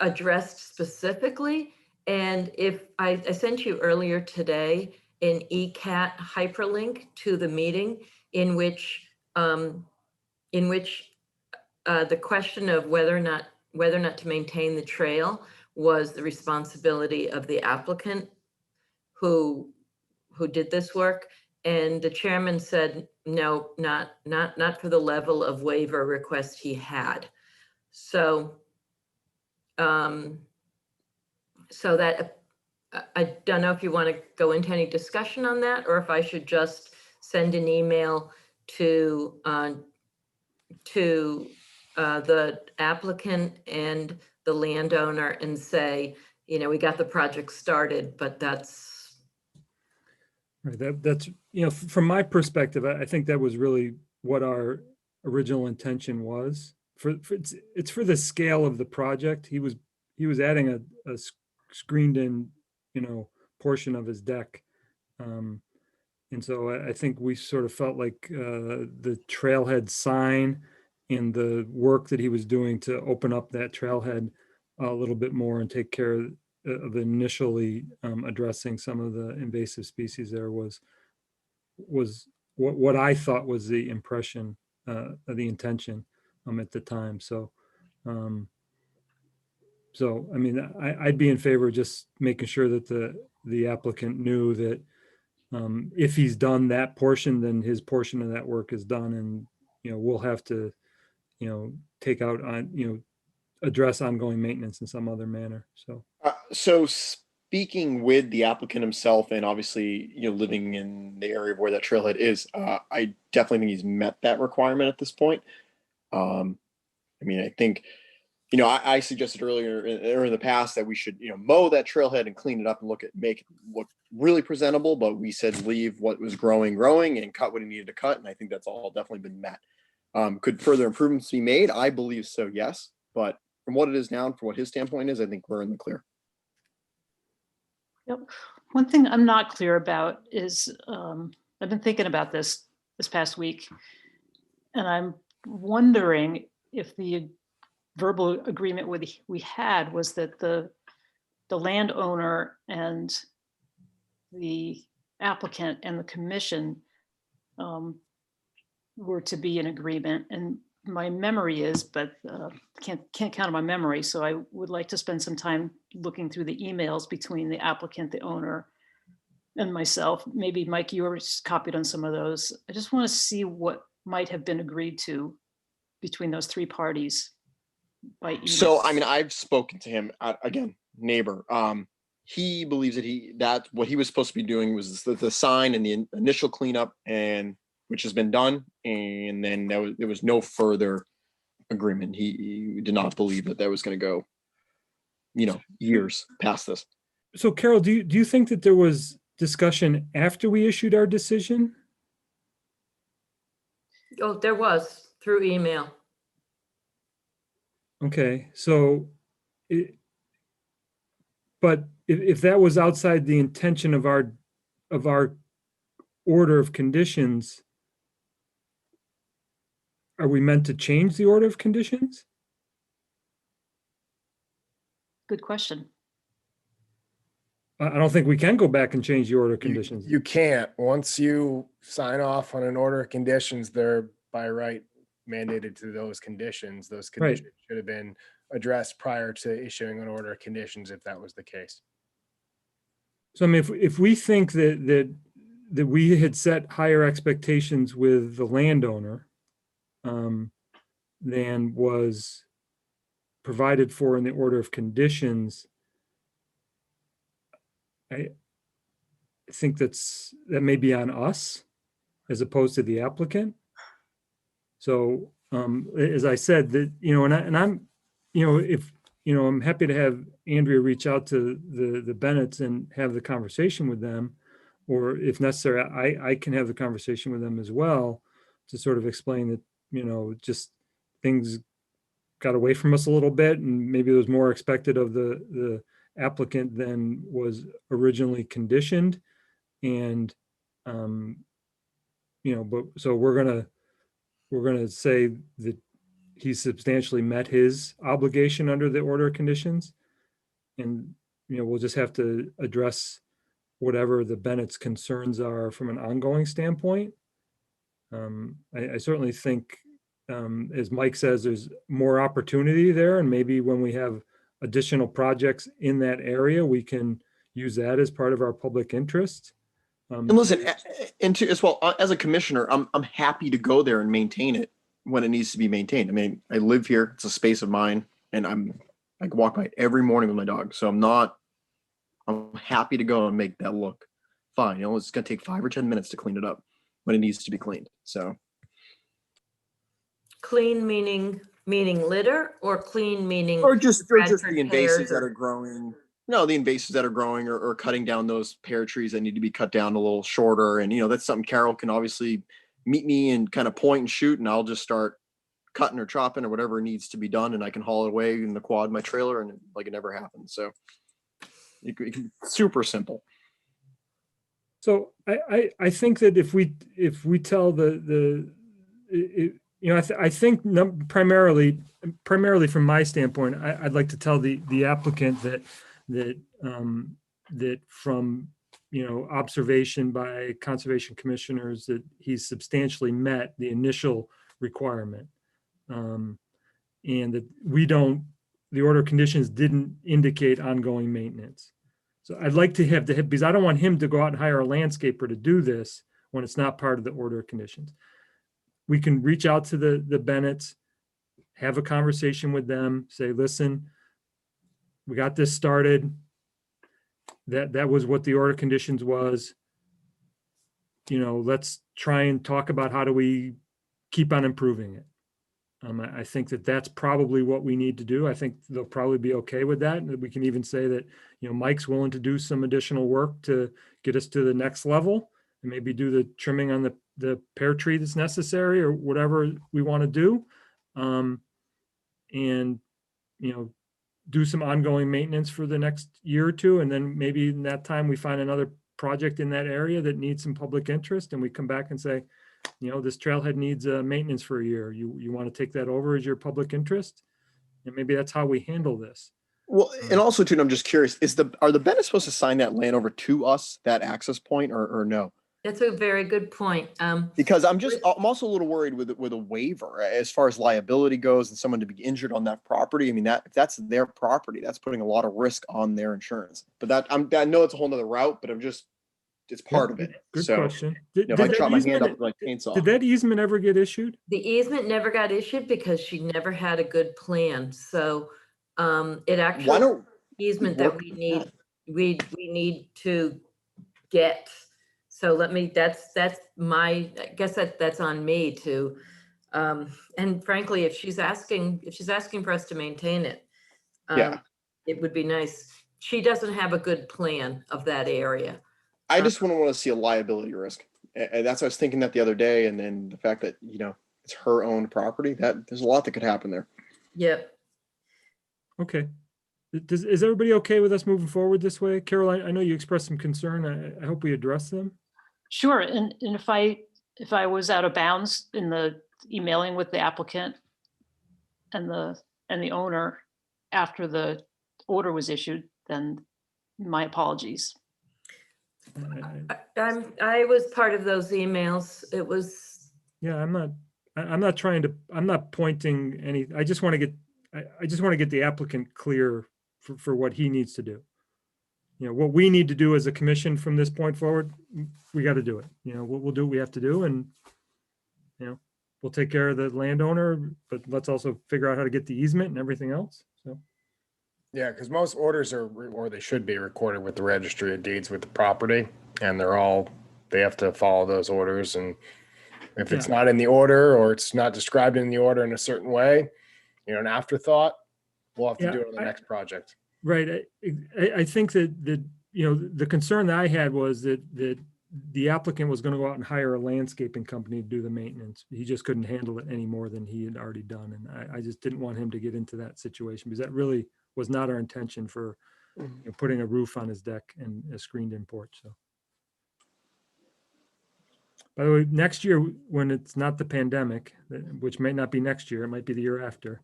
addressed specifically. And if I sent you earlier today an ECAT hyperlink to the meeting in which the question of whether or not to maintain the trail was the responsibility of the applicant who did this work. And the chairman said, no, not for the level of waiver request he had. So, so that, I don't know if you want to go into any discussion on that, or if I should just send an email to the applicant and the landowner and say, we got the project started, but that's. Right, that's, from my perspective, I think that was really what our original intention was. It's for the scale of the project. He was adding a screened in, portion of his deck. And so I think we sort of felt like the trailhead sign and the work that he was doing to open up that trailhead a little bit more and take care of initially addressing some of the invasive species there was what I thought was the impression, the intention at the time. So, I mean, I'd be in favor of just making sure that the the applicant knew that if he's done that portion, then his portion of that work is done, and, we'll have to, take out on, address ongoing maintenance in some other manner, so. So speaking with the applicant himself, and obviously, living in the area where that trailhead is, I definitely think he's met that requirement at this point. I think, I suggested earlier or in the past that we should, mow that trailhead and clean it up and make it look really presentable. But we said leave what was growing, and cut what he needed to cut. And I think that's all definitely been met. Could further improvements be made? I believe so, yes. But from what it is now, and from what his standpoint is, I think we're in the clear. Yep. One thing I'm not clear about is I've been thinking about this past week, and I'm wondering if the verbal agreement we had was that the landowner and the applicant and the commission were to be in agreement. And my memory is, but can't count on my memory. So I would like to spend some time looking through the emails between the applicant, the owner, and myself. Maybe Mike, you were copied on some of those. I just want to see what might have been agreed to between those three parties by email. So, I've spoken to him, again, neighbor. He believes that what he was supposed to be doing was the sign and the initial cleanup, and which has been done. And then there was no further agreement. He did not believe that was going to go, years past this. So Carol, do you think that there was discussion after we issued our decision? Oh, there was through email. Okay, so but if that was outside the intention of our order of conditions, are we meant to change the order of conditions? Good question. I don't think we can go back and change the order of conditions. You can't. Once you sign off on an order of conditions, they're by right mandated to those conditions. Those conditions should have been addressed prior to issuing an order of conditions if that was the case. So if we think that we had set higher expectations with the landowner than was provided for in the order of conditions, I think that may be on us as opposed to the applicant. So as I said, that and I'm I'm happy to have Andrea reach out to the Bennetts and have the conversation with them, or if necessary, I can have the conversation with them as well to sort of explain that just things got away from us a little bit, and maybe there was more expected of the applicant than was originally conditioned, and but so we're gonna say that he substantially met his obligation under the order of conditions, and we'll just have to address whatever the Bennett's concerns are from an ongoing standpoint. I certainly think, as Mike says, there's more opportunity there, and maybe when we have additional projects in that area, we can use that as part of our public interest. And listen, as well, as a commissioner, I'm happy to go there and maintain it when it needs to be maintained. I live here; it's a space of mine, and I can walk by it every morning with my dog. So I'm happy to go and make that look fine. It's going to take 5 or 10 minutes to clean it up when it needs to be cleaned. So Clean meaning litter, or clean meaning? or just the Bradford invasives pears that or- are growing. No, the invasives that are growing, or cutting down those pear trees that need to be cut down a little shorter. And that's something Carol can obviously meet me and kind of point and shoot, and I'll just start cutting or chopping or whatever needs to be done, and I can haul it away in the quad of my trailer, and like it never happened. So super simple. So I think that if we tell I think primarily from my standpoint, I'd like to tell the applicant that from observation by conservation commissioners that he's substantially met the initial requirement, and that the order of conditions didn't indicate ongoing maintenance. So I'd like to have because I don't want him to go out and hire a landscaper to do this when it's not part of the order of conditions. We can reach out to the Bennetts, have a conversation with them, say, listen, we got this started. That was what the order of conditions was. You know, let's try and talk about how do we keep on improving it. I think that's probably what we need to do. I think they'll probably be okay with that. And we can even say that, you know, Mike's willing to do some additional work to get us to the next level and maybe do the trimming on the pear tree that's necessary or whatever we want to do. And, you know, do some ongoing maintenance for the next year or two. And then maybe in that time we find another project in that area that needs some public interest and we come back and say, you know, this trailhead needs maintenance for a year. You want to take that over as your public interest? And maybe that's how we handle this. Well, and also too, I'm just curious, are the Bennetts supposed to sign that land over to us, that access point, or no? That's a very good point. Because I'm also a little worried with a waiver as far as liability goes and someone to be injured on that property. I mean, if that's their property, that's putting a lot of risk on their insurance. But I know it's a whole nother route, but it's part of it. Good So, question. if I chop my hand up with my chainsaw. Did that easement ever get issued? The easement never got issued because she never had a good plan. So it actually easement that we need, we need to get. So that's I guess that's on me to, and frankly, if she's asking for us to maintain it, it would be nice. She doesn't have a good plan of that area. I just want to see a liability risk. And that's what I was thinking that the other day. And then the fact that, you know, it's her own property, that there's a lot that could happen there. Yep. Okay. Is everybody okay with us moving forward this way? Carol, I know you expressed some concern. I hope we address them. Sure, and if I was out of bounds in the emailing with the applicant and the owner after the order was issued, then my apologies. I was part of those emails. It was. Yeah, I'm not pointing any, I just want to get the applicant clear for what he needs to do. You know, what we need to do as a commission from this point forward, we got to do it. You know, we'll do what we have to do, and, you know, we'll take care of the landowner, but let's also figure out how to get the easement and everything else. So. Yeah, because most orders or they should be recorded with the registry of deeds with the property, and they have to follow those orders. And if it's not in the order or it's not described in the order in a certain way, you know, an afterthought, we'll have to do it on the next project. Right. I think that you know, the concern that I had was that the applicant was going to go out and hire a landscaping company to do the maintenance. He just couldn't handle it any more than he had already done. And I just didn't want him to get into that situation, because that really was not our intention for, you know, putting a roof on his deck and a screened in porch. So, by the way, next year, when it's not the pandemic, which may not be next year, it might be the year after,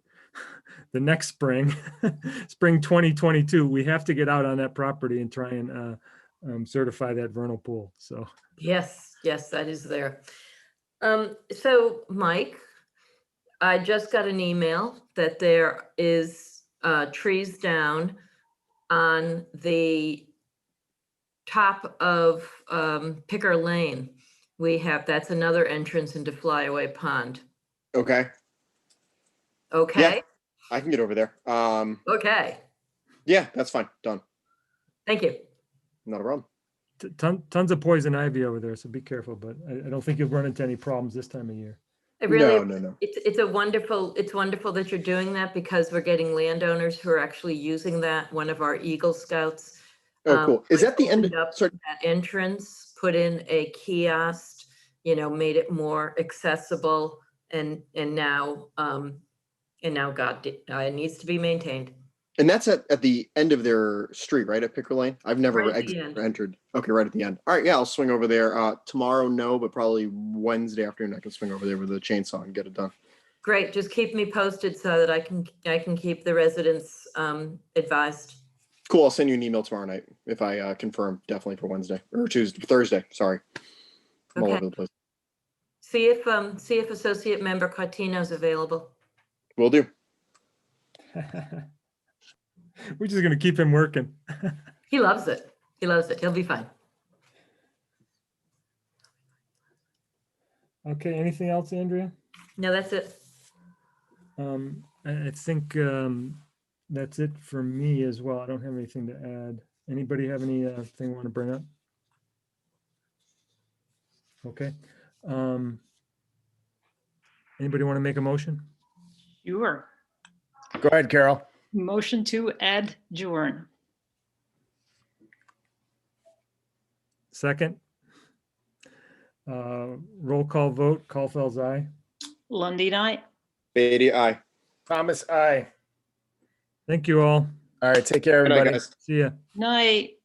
the next spring, spring 2022, we have to get out on that property and try and certify that vernal pool. So Yes, that is there. So Mike, I just got an email that there is trees down on the top of Picker Lane. That's another entrance into Flyaway Pond. Okay. Okay. Yeah, I can get over there. Okay. Yeah, that's fine. Done. Thank you. Not a problem. Tons of poison ivy over there, so be careful. But I don't think you'll run into any problems this time of year. No. It's wonderful that you're doing that, because we're getting landowners who are actually using that. One of our Eagle Scouts. Oh, cool. Is that the end? That entrance, put in a kiosk, you know, made it more accessible, and now it needs to be maintained. And that's at the end of their street, right? At Picker Lane? I've never Right at the end. entered. Okay, right at the end. All right, yeah, I'll swing over there. Tomorrow, no, but probably Wednesday afternoon, I can swing over there with a chainsaw and get it done. Great. Just keep me posted so that I can keep the residents advised. Cool. I'll send you an email tomorrow night if I confirm, definitely for Wednesday or Thursday. Sorry. I'm all Okay. over the place. See if Associate Member Cartino's available. Will do. We're just going to keep him working. He loves it. He loves it. He'll be fine. Okay, anything else, Andrea? No, that's it. I think that's it for me as well. I don't have anything to add. Anybody have anything want to bring up? Okay. Anybody want to make a motion? Sure. Go ahead, Carol. Motion to adjourn. Second? Roll call vote. Caulfield's aye. Lundy night. Beatty, aye. Thomas, aye. Thank you all. All right, take care, Good night, everybody. guys. See ya. Night.